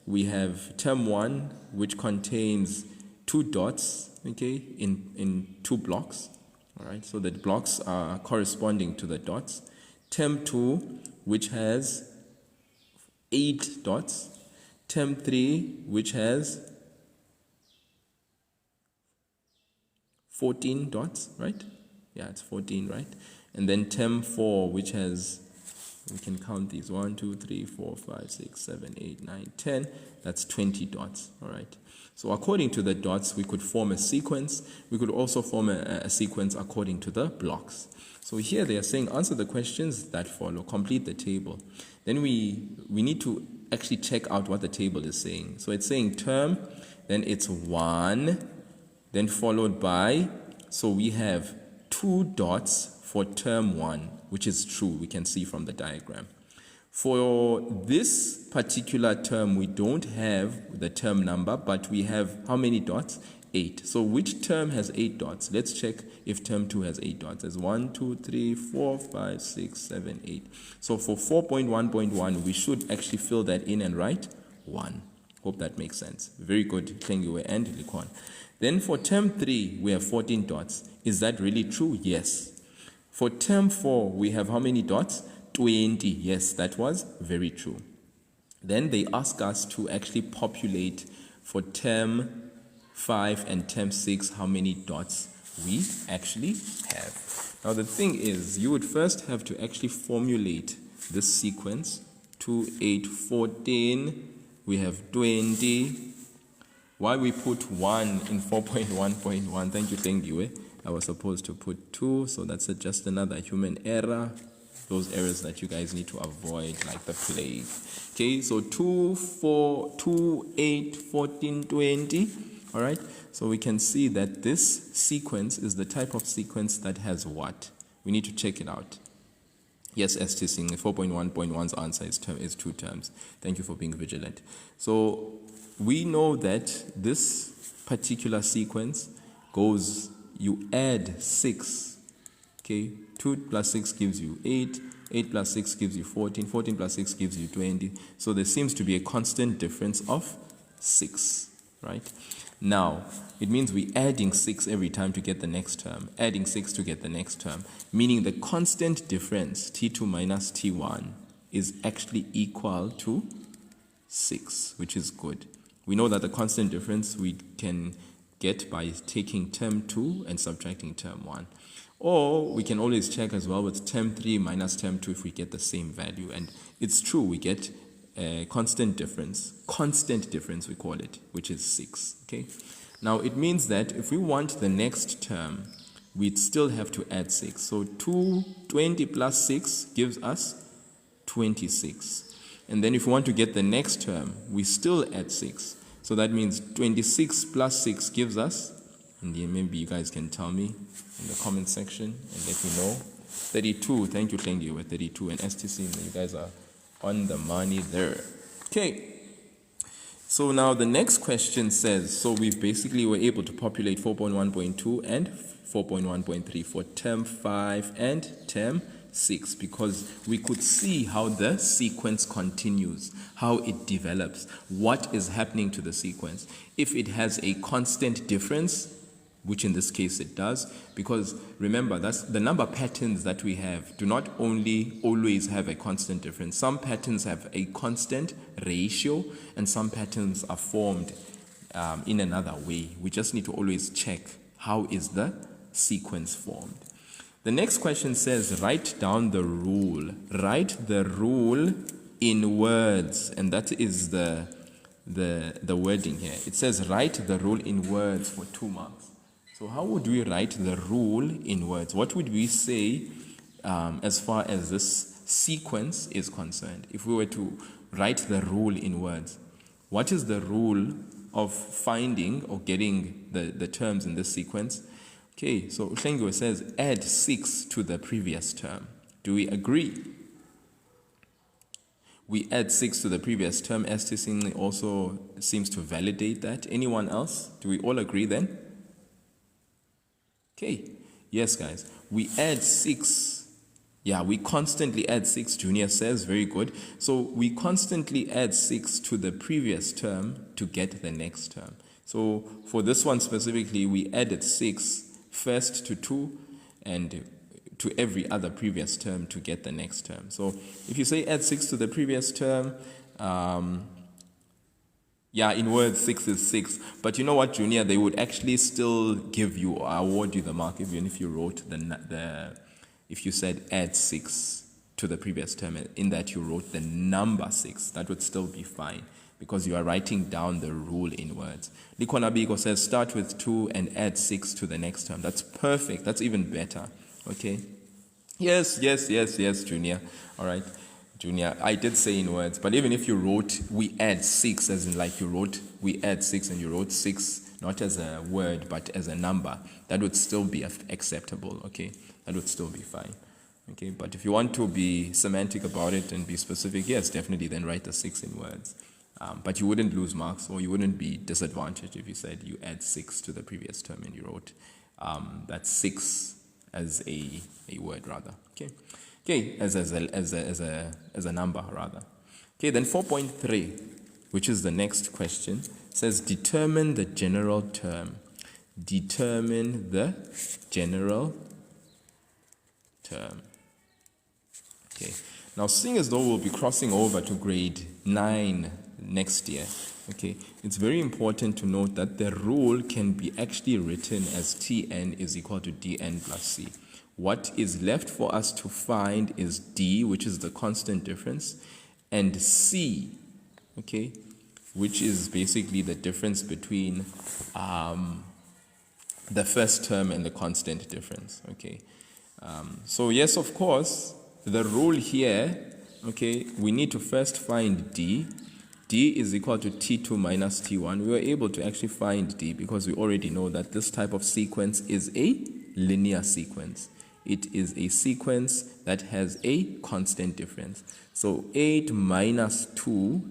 We have term 1, which contains 2 dots, okay, in 2 blocks. All right, so the blocks are corresponding to the dots. Term 2, which has 8 dots. Term 3, which has 14 dots, right? Yeah, it's 14, right? And then term 4, which has, we can count these, 1, 2, 3, 4, 5, 6, 7, 8, 9, 10. That's 20 dots, all right? So according to the dots, we could form a sequence. We could also form a sequence according to the blocks. So here they are saying, answer the questions that follow, complete the table. Then we need to actually check out what the table is saying. So it's saying term, then it's 1, then followed by, so we have 2 dots for term 1, which is true, we can see from the diagram. For this particular term, we don't have the term number, but we have how many dots? 8. So which term has 8 dots? Let's check if term 2 has 8 dots. There's 1, 2, 3, 4, 5, 6, 7, 8. So for 4.1.1, we should actually fill that in and write 1. Hope that makes sense. Very good, Tlengiwe and Likon. Then for term 3, we have 14 dots. Is that really true? Yes. For term 4, we have how many dots? 20. Yes, that was very true. Then they ask us to actually populate for term 5 and term 6 how many dots we actually have. Now the thing is, you would first have to actually formulate this sequence. 2, 8, 14, we have 20. Why we put 1 in 4.1.1? Thank you, Tlengiwe. I was supposed to put 2, so that's just another human error. Those errors that you guys need to avoid like the plague. Okay, so 2, 4, 2, 8, 14, 20. All right, so we can see that this sequence is the type of sequence that has what? We need to check it out. Yes, ST Singh, 4.1.1's answer is 2 terms. Thank you for being vigilant. So we know that this particular sequence goes, you add 6, okay? 2 plus 6 gives you 8, 8 plus 6 gives you 14, 14 plus 6 gives you 20. So there seems to be a constant difference of 6, right? Now, it means we're adding 6 every time to get the next term, adding 6 to get the next term, meaning the constant difference, T2 minus T1, is actually equal to 6, which is good. We know that the constant difference we can get by taking term 2 and subtracting term 1. Or we can always check as well with term 3 minus term 2 if we get the same value. And it's true, we get a constant difference we call it, which is 6, okay? Now it means that if we want the next term, we'd still have to add 6. So 20 plus 6 gives us 26. And then if we want to get the next term, we still add 6. So that means 26 plus 6 gives us, and then maybe you guys can tell me in the comment section and let me know 32. Thank you, Hlengi. We're 32. And STC, you guys are on the money there. Okay. So now the next question says, so we basically were able to populate 4.1.2 and 4.1.3 for term 5 and term 6 because we could see how the sequence continues, how it develops, what is happening to the sequence. If it has a constant difference, which in this case it does, because remember, that's the number patterns that we have do not only always have a constant difference. Some patterns have a constant ratio and some patterns are formed in another way. We just need to always check how is the sequence formed. The next question says, write down the rule. Write the rule in words, and that is the wording here. It says, write the rule in words for 2 marks. So how would we write the rule in words? What would we say as far as this sequence is concerned? If we were to write the rule in words, what is the rule of finding or getting the terms in this sequence? Okay, so Hlengiwe says add 6 to the previous term. Do we agree? We add 6 to the previous term. STC also seems to validate that. Anyone else? Do we all agree then? Okay, yes guys, we add 6. Yeah, we constantly add 6, Junior says, very good. So we constantly add 6 to the previous term to get the next term. So for this one specifically, we added 6 first to 2 and to every other previous term to get the next term. So if you say add 6 to the previous term, yeah, in words 6 is 6. But you know what, Junior, they would actually still give you or award you the mark even if you wrote if you said add 6 to the previous term, in that you wrote the number 6, that would still be fine because you are writing down the rule in words. Likonabiko says start with 2 and add 6 to the next term. That's perfect. That's even better. Okay? Yes, Junior. All right. Junior, I did say in words, but even if you wrote we add 6, as in like you wrote we add 6 and you wrote 6 not as a word but as a number, that would still be acceptable. Okay? That would still be fine. Okay? But if you want to be semantic about it and be specific, yes, definitely then write the 6 in words. But you wouldn't lose marks or you wouldn't be disadvantaged if you said you add 6 to the previous term and you wrote that 6 as a word rather. Okay, as a number rather. Okay, then 4.3, which is the next question, says determine the general term. Determine the general term. Okay, now seeing as though we'll be crossing over to grade 9 next year, okay, it's very important to note that the rule can be actually written as Tn is equal to Dn plus C. What is left for us to find is D, which is the constant difference, and C, okay, which is basically the difference between the first term and the constant difference, okay. So yes, of course, the rule here, okay, we need to first find D. D is equal to T2 minus T1. We were able to actually find D because we already know that this type of sequence is a linear sequence. It is a sequence that has a constant difference. So 8 minus 2,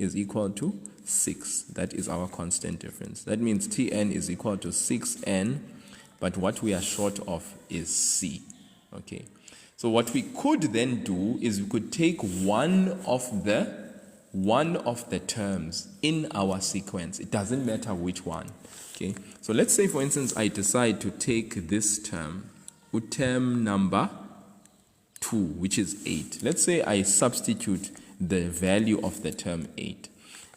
is equal to 6. That is our constant difference. That means Tn is equal to 6n, but what we are short of is C. Okay. So what we could then do is we could take one of the terms in our sequence. It doesn't matter which one. Okay. So let's say, for instance, I decide to take this term number 2, which is 8. Let's say I substitute the value of the term 8.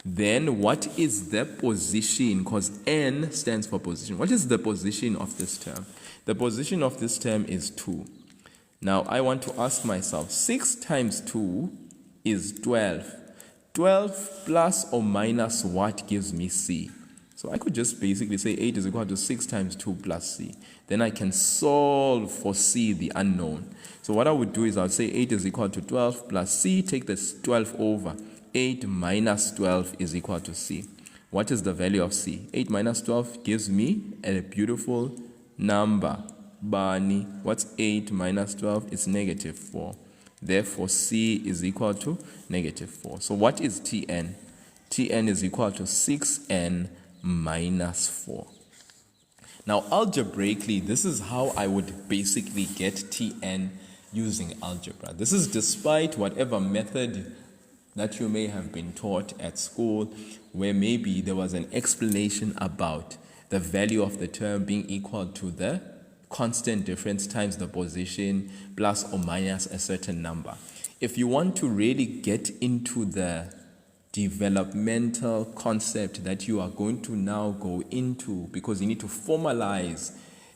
Then what is the position? Because N stands for position. What is the position of this term? The position of this term is 2. Now I want to ask myself, 6 times 2 is 12. 12 plus or minus what gives me C? So I could just basically say 8 is equal to 6 times 2 plus C. Then I can solve for C, the unknown. So what I would do is I would say 8 is equal to 12 plus C. Take this 12 over. 8 minus 12 is equal to C. What is the value of C? 8 minus 12 gives me a beautiful number. bani. What's 8 minus 12? It's negative 4. Therefore, C is equal to negative 4. So what is Tn? Tn is equal to 6n minus 4. Now, algebraically, this is how I would basically get Tn using algebra. This is despite whatever method that you may have been taught at school, where maybe there was an explanation about the value of the term being equal to the constant difference times the position plus or minus a certain number. If you want to really get into the developmental concept that you are going to now go into, because you need to formalize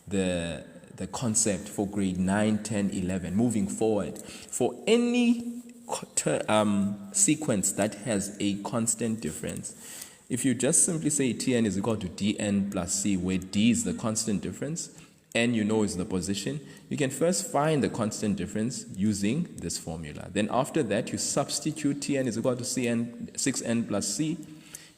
the concept for grade 9, 10, 11, moving forward. For any sequence that has a constant difference, if you just simply say Tn is equal to dn plus c, where d is the constant difference, n you know is the position, you can first find the constant difference using this formula. Then after that, you substitute Tn is equal to 6n plus c.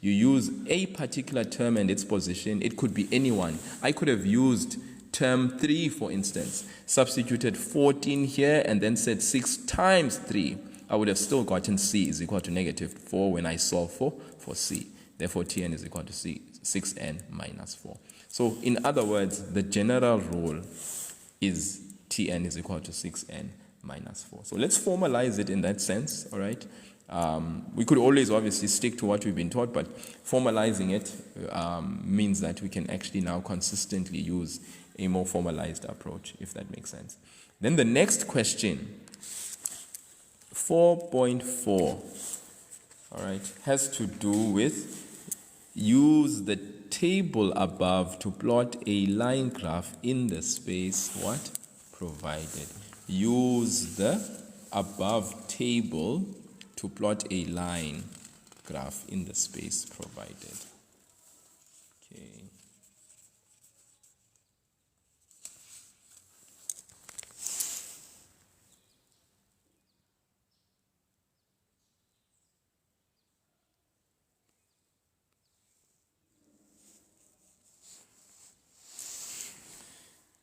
You use a particular term and its position. It could be anyone. I could have used term 3, for instance, substituted 14 here and then said 6 times 3. I would have still gotten c is equal to negative 4 when I solve for c. Therefore, Tn is equal to 6n minus 4. So, in other words, the general rule is Tn is equal to 6n minus 4. So, let's formalize it in that sense, all right? We could always obviously stick to what we've been taught, but formalizing it means that we can actually now consistently use a more formalized approach, if that makes sense. Then the next question, 4.4, all right, has to do with use the table above to plot a line graph in the space what? Provided. Use the above table to plot a line graph in the space provided. Okay.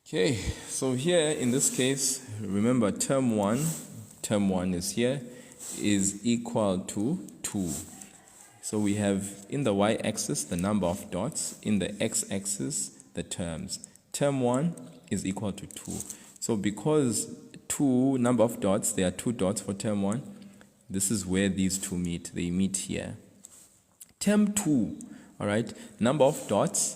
Okay, so here in this case, remember term 1 is here, is equal to 2. So we have in the y-axis the number of dots, in the x-axis the terms. Term 1 is equal to 2. So because 2 number of dots, there are 2 dots for term 1, this is where these two meet. They meet here. Term 2, all right, number of dots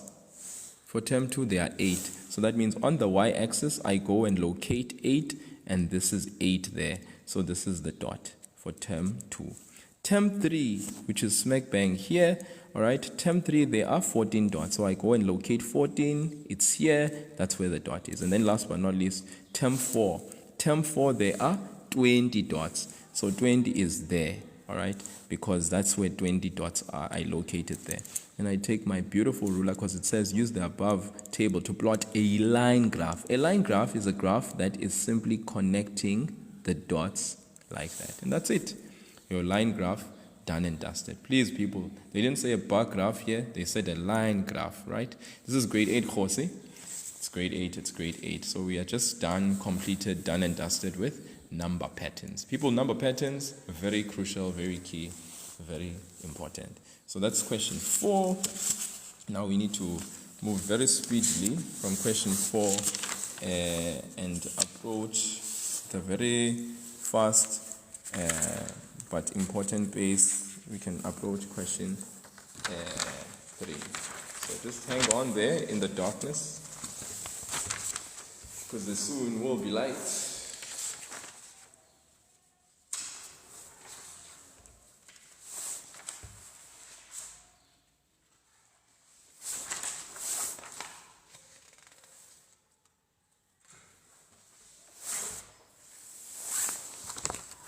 for term 2, there are 8. So that means on the y-axis, I go and locate 8, and this is 8 there. So this is the dot for term 2. Term 3, which is smack bang here, all right, term 3, there are 14 dots. So I go and locate 14, it's here, that's where the dot is. And then last but not least, term 4. Term 4, there are 20 dots. So 20 is there, all right, because that's where 20 dots are. I located there. And I take my beautiful ruler because it says use the above table to plot a line graph. A line graph is a graph that is simply connecting the dots like that. And that's it. Your line graph, done and dusted. Please, people, they didn't say a bar graph here. They said a line graph, right? This is grade 8 course, eh? It's grade 8, it's grade 8. So we are just done, completed, done and dusted with number patterns. People, number patterns, very crucial, very key, very important. So that's question 4. Now we need to move very speedily from question 4 and approach the very fast but important pace. We can approach question 3. So just hang on there in the darkness, because there soon will be light.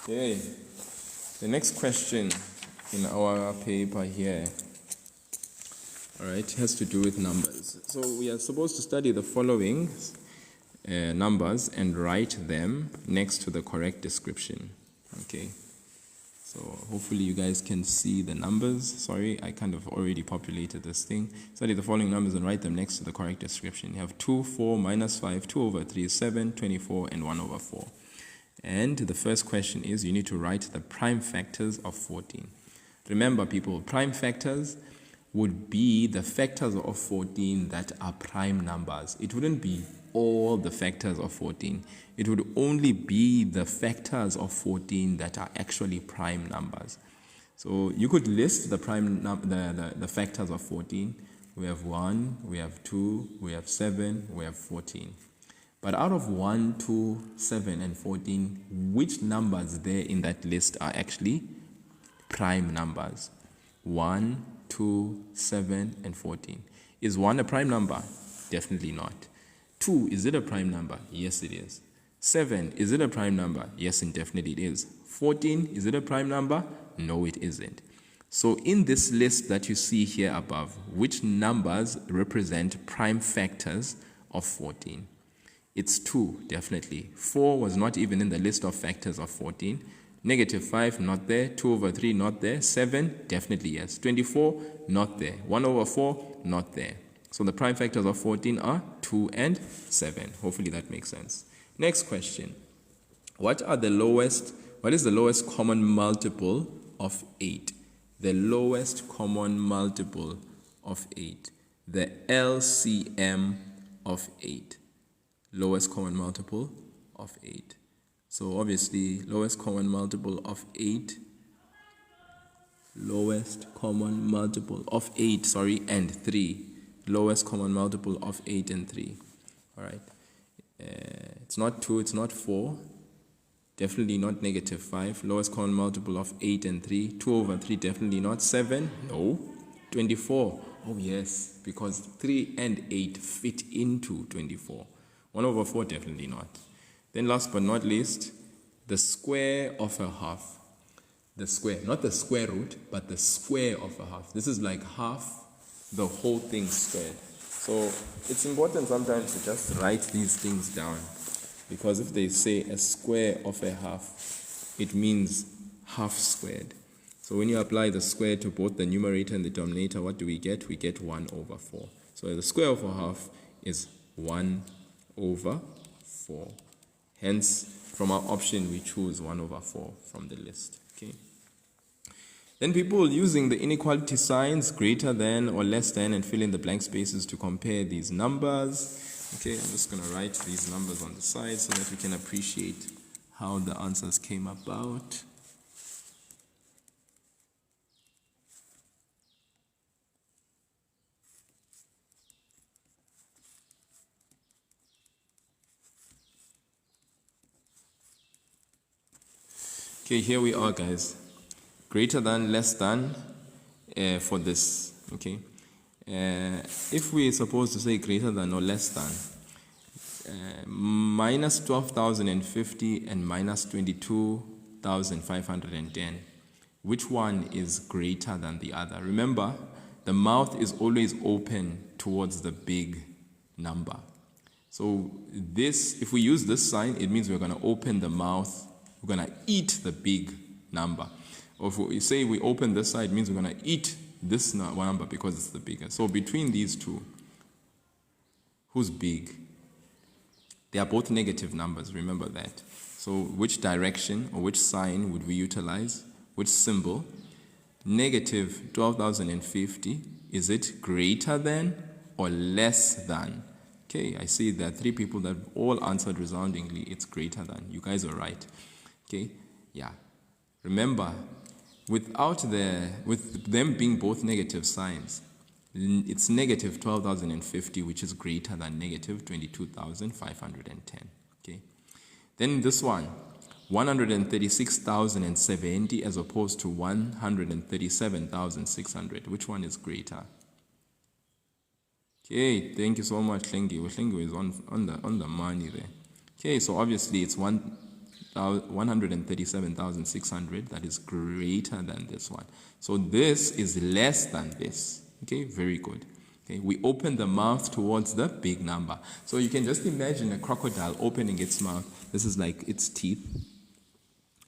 Okay, the next question in our paper here, all right, has to do with numbers. So we are supposed to study the following numbers and write them next to the correct description. Okay, So hopefully you guys can see the numbers. Sorry, I kind of already populated this thing. Study the following numbers and write them next to the correct description. You have 2, 4, minus 5, 2 over 3 is 7, 24, and 1 over 4. And the first question is you need to write the prime factors of 14. Remember, people, prime factors would be the factors of 14 that are prime numbers. It wouldn't be all the factors of 14. It would only be the factors of 14 that are actually prime numbers. So you could list the the factors of 14. We have 1, we have 2, we have 7, we have 14. But out of 1, 2, 7, and 14, which numbers there in that list are actually prime numbers? 1, 2, 7, and 14. Is 1 a prime number? Definitely not. 2, is it a prime number? Yes, it is. 7, is it a prime number? Yes, and definitely it is. 14, is it a prime number? No, it isn't. So in this list that you see here above, which numbers represent prime factors of 14? It's 2, definitely. 4 was not even in the list of factors of 14. Negative 5, not there. 2 over 3, not there. 7, definitely yes. 24, not there. 1 over 4, not there. So the prime factors of 14 are 2 and 7. Hopefully that makes sense. Next question. What is the lowest common multiple of 8? The lowest common multiple of 8. The LCM of 8. Lowest common multiple of 8. So obviously, lowest common multiple of 8. Lowest common multiple of 8, and 3. Lowest common multiple of 8 and 3. All right. It's not 2, it's not 4. Definitely not negative 5. Lowest common multiple of 8 and 3. 2 over 3, definitely not. 7, no. 24, oh yes, because 3 and 8 fit into 24. 1 over 4, definitely not. Then last but not least, the square of a half. The square, not the square root, but the square of a half. This is like half the whole thing squared. So it's important sometimes to just write these things down, because if they say a square of a half, it means half squared. So when you apply the square to both the numerator and the denominator, what do we get? We get 1 over 4. So the square of a half is 1 over 4. Hence, from our option, we choose 1 over 4 from the list. Okay. Then people using the inequality signs, greater than or less than, and fill in the blank spaces to compare these numbers. Okay, I'm just going to write these numbers on the side so that we can appreciate how the answers came about. Okay, here we are, guys. Greater than, less than for this, okay? If we are supposed to say greater than or less than, minus 12,050 and minus 22,510, which one is greater than the other? Remember, the mouth is always open towards the big number. So this, if we use this sign, it means we're going to open the mouth, we're going to eat the big number. Or if we say we open this side, it means we're going to eat this number because it's the bigger. So between these two, who's big? They are both negative numbers, remember that. So which direction or which sign would we utilize? Which symbol? Negative 12,050, is it greater than or less than? Okay, I see there are 3 people that all answered resoundingly, it's greater than. You guys are right. Okay, yeah. Remember, with them being both negative signs, it's negative 12,050, which is greater than negative 22,510. Okay. Then this one, 136,070 as opposed to 137,600. Which one is greater? Okay, thank you so much, Lengi. Lengi is on the money there. Okay, so obviously it's 137,600 that is greater than this one. So this is less than this. Okay, very good. Okay, we open the mouth towards the big number. So you can just imagine a crocodile opening its mouth. This is like its teeth.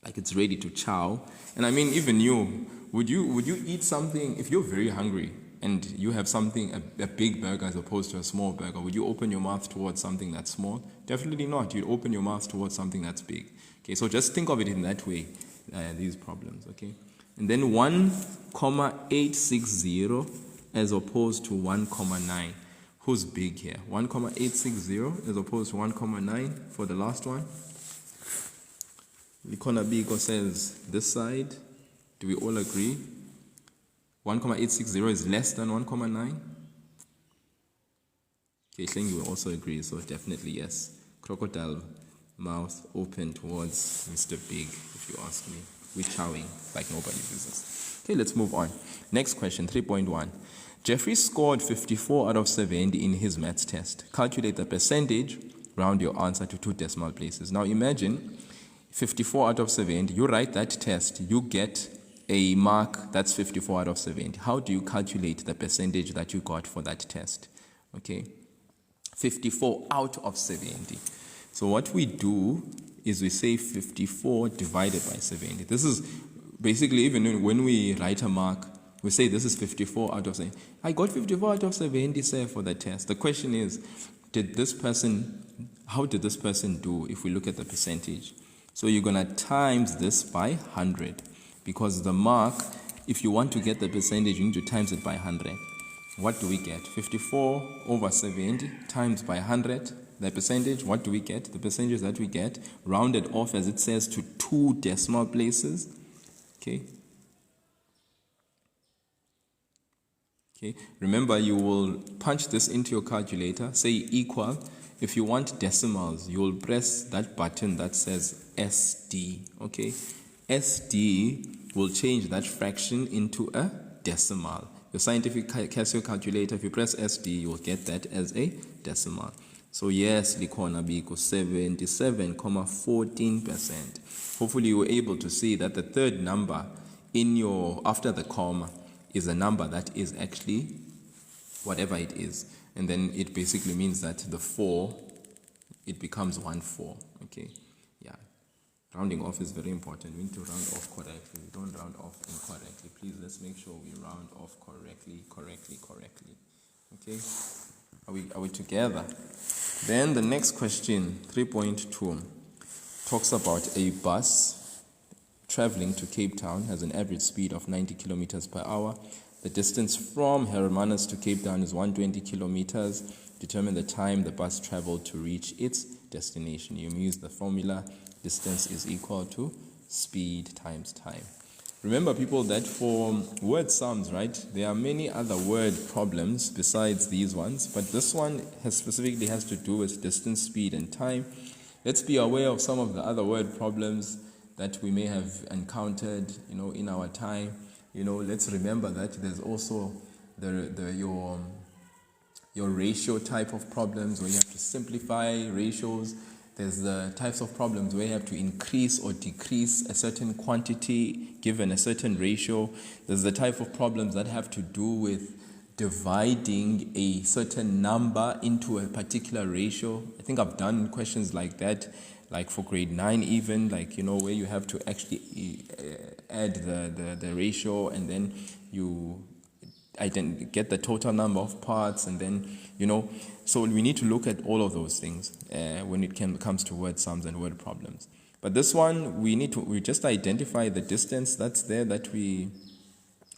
like it's ready to chow. And I mean, even you, would you eat something if you're very hungry and you have something, a big burger as opposed to a small burger? Would you open your mouth towards something that's small? Definitely not. You'd open your mouth towards something that's big. Okay, so just think of it in that way, these problems, okay? And then 1,860 as opposed to 1,9. Who's big here? 1,860 as opposed to 1,9 for the last one. Likona Biko says this side. Do we all agree? 1,860 is less than 1,9? Okay, Sheng, you will also agree, so definitely yes. Crocodile mouth open towards Mr. Big, if you ask me. We're chowing like nobody's business. Okay, let's move on. Next question, 3.1. Jeffrey scored 54 out of 70 in his maths test. Calculate the percentage, round your answer to 2 decimal places. Now imagine 54 out of 70, you write that test, you get a mark that's 54 out of 70. How do you calculate the percentage that you got for that test? Okay, 54 out of 70. So what we do is we say 54 divided by 70. This is basically, even when we write a mark, we say this is 54 out of 70. I got 54 out of 70, say, for the test. The question is, how did this person do if we look at the percentage? So you're going to times this by 100, because the mark, if you want to get the percentage, you need to times it by 100. What do we get? 54 over 70 times by 100. The percentage, what do we get? The percentage that we get, rounded off, as it says, to 2 decimal places. Okay. Okay. Remember, you will punch this into your calculator, say equal. If you want decimals, you will press that button that says SD. Okay. SD will change that fraction into a decimal. Your scientific Casio calculator, if you press SD, you will get that as a decimal. So yes, Likona Biko, 77.14%. Hopefully you were able to see that the third number in your, after the comma, is a number that is actually whatever it is. And then it basically means that the 4, it becomes 1/4. Okay, yeah. Rounding off is very important. We need to round off correctly. We don't round off incorrectly. Please, let's make sure we round off correctly. Okay, are we together? Then the next question, 3.2, talks about a bus traveling to Cape Town has an average speed of 90 kilometers per hour. The distance from Hermanus to Cape Town is 120 kilometers. Determine the time the bus traveled to reach its destination. You use the formula, distance is equal to speed times time. Remember, people, that for word sums, right, there are many other word problems besides these ones, but this one specifically has to do with distance, speed, and time. Let's be aware of some of the other word problems that we may have encountered, in our time. Let's remember that there's also your ratio type of problems where you have to simplify ratios. There's the types of problems where you have to increase or decrease a certain quantity given a certain ratio. There's the type of problems that have to do with dividing a certain number into a particular ratio. I think I've done questions like that, like for grade 9 even, where you have to actually add the ratio, and then you get the total number of parts, and then, so we need to look at all of those things when it comes to word sums and word problems. But this one, we just identify the distance that's there that we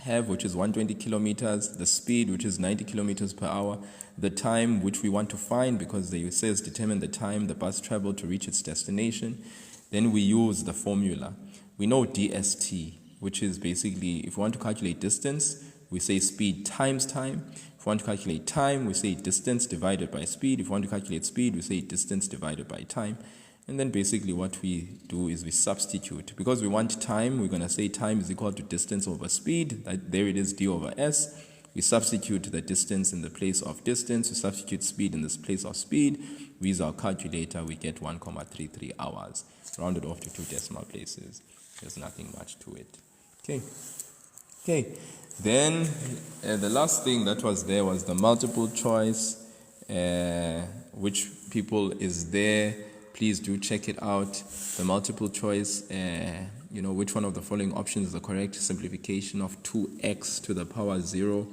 have, which is 120 kilometers, the speed, which is 90 kilometers per hour, the time, which we want to find, because it says determine the time the bus traveled to reach its destination. Then we use the formula. We know DST, which is basically, if we want to calculate distance, we say speed times time. If we want to calculate time, we say distance divided by speed. If we want to calculate speed, we say distance divided by time. And then basically what we do is we substitute. Because we want time, we're going to say time is equal to distance over speed. There it is, d over s. We substitute the distance in the place of distance. We substitute speed in the place of speed. We use our calculator. We get 1,33 hours. Rounded off to 2 decimal places. There's nothing much to it. Okay. Then the last thing that was there was the multiple choice, which people is there. Please do check it out. The multiple choice which one of the following options is the correct simplification of 2x to the power 0.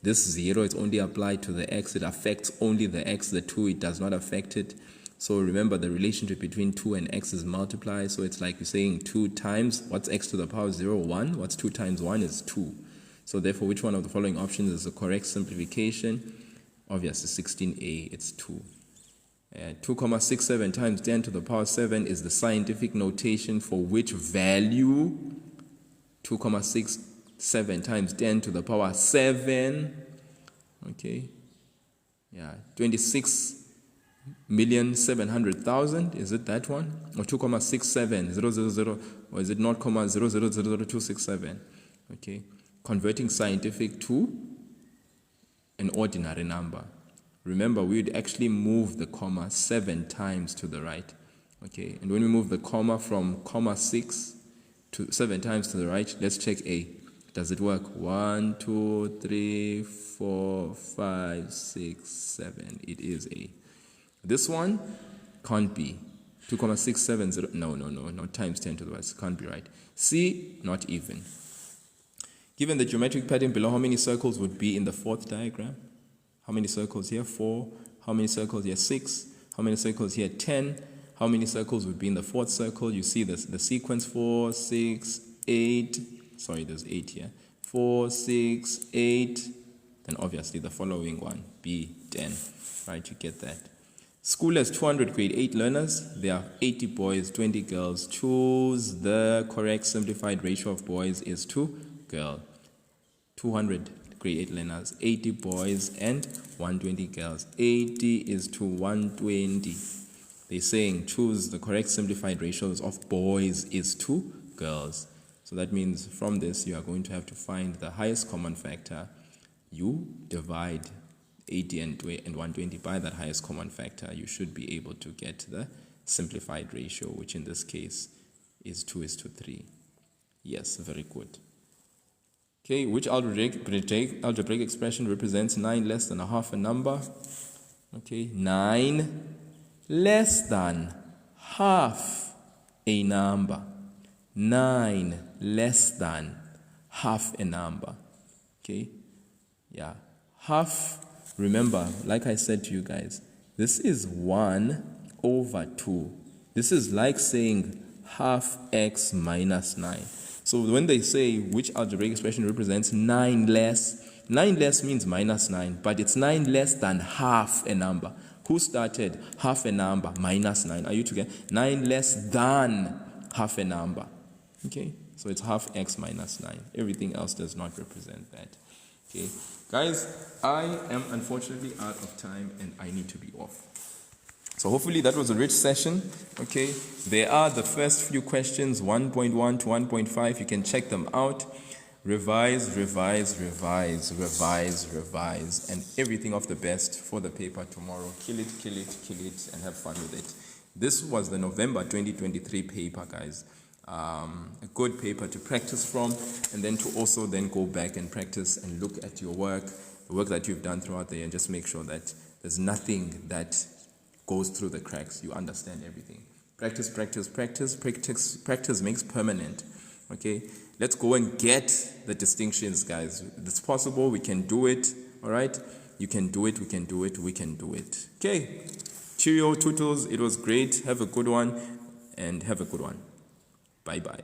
This 0 is only applied to the x. It affects only the x. The 2, it does not affect it. So remember, the relationship between 2 and x is multiply. So it's like you're saying 2 times, what's x to the power 0? 1. What's 2 times 1 is 2. So therefore, which one of the following options is the correct simplification? Obviously, 16a, it's 2. 2,67 times 10 to the power 7 is the scientific notation for which value? 2,67 times 10 to the power 7. Okay. Yeah, 26,700,000. Is it that one? Or 2,67,000, or is it 0,0000267? Okay. Converting scientific to an ordinary number. Remember, we would actually move the comma 7 times to the right. Okay, and when we move the comma from comma 6 to 7 times to the right, let's check A. Does it work? 1, 2, 3, 4, 5, 6, 7. It is A. This one can't be. 2,670. No, times 10 to the right. Can't be right. C, not even. Given the geometric pattern below, how many circles would be in the fourth diagram? How many circles here? 4. How many circles here? 6. How many circles here? 10. How many circles would be in the fourth circle? You see this, the sequence 4, 6, 8. Sorry, there's 8 here. 4, 6, 8. Then obviously the following one, B, 10. Right, you get that. School has 200 grade 8 learners. There are 80 boys, 20 girls. Choose the correct simplified ratio of boys is to girl. 200 grade 8 learners, 80 boys and 120 girls. 80 is to 120. They're saying choose the correct simplified ratios of boys is to girls. So that means from this you are going to have to find the highest common factor. You divide 80 and 120 by that highest common factor. You should be able to get the simplified ratio, which in this case is 2:3. Yes, very good. Okay, which algebraic expression represents 9 less than a half a number? Okay, 9 less than half a number. 9 less than half a number. Okay, yeah, half. Remember, like I said to you guys, this is 1/2. This is like saying half x minus 9. So when they say which algebraic expression represents 9 less means minus 9, but it's 9 less than half a number. Who started half a number minus 9? Are you together? 9 less than half a number. Okay, so it's half x minus 9. Everything else does not represent that. Okay, guys, I am unfortunately out of time and I need to be off. So hopefully that was a rich session. Okay, there are the first few questions, 1.1 to 1.5. You can check them out. Revise, and everything of the best for the paper tomorrow. Kill it, and have fun with it. This was the November 2023 paper, guys. A good paper to practice from, and then to also then go back and practice and look at your work, the work that you've done throughout the year, and just make sure that there's nothing that goes through the cracks. You understand everything. Practice makes permanent. Okay, let's go and get the distinctions, guys. It's possible. We can do it. All right, you can do it. We can do it. Okay, cheerio, tootles. It was great. Have a good one, and have a good one. Bye-bye.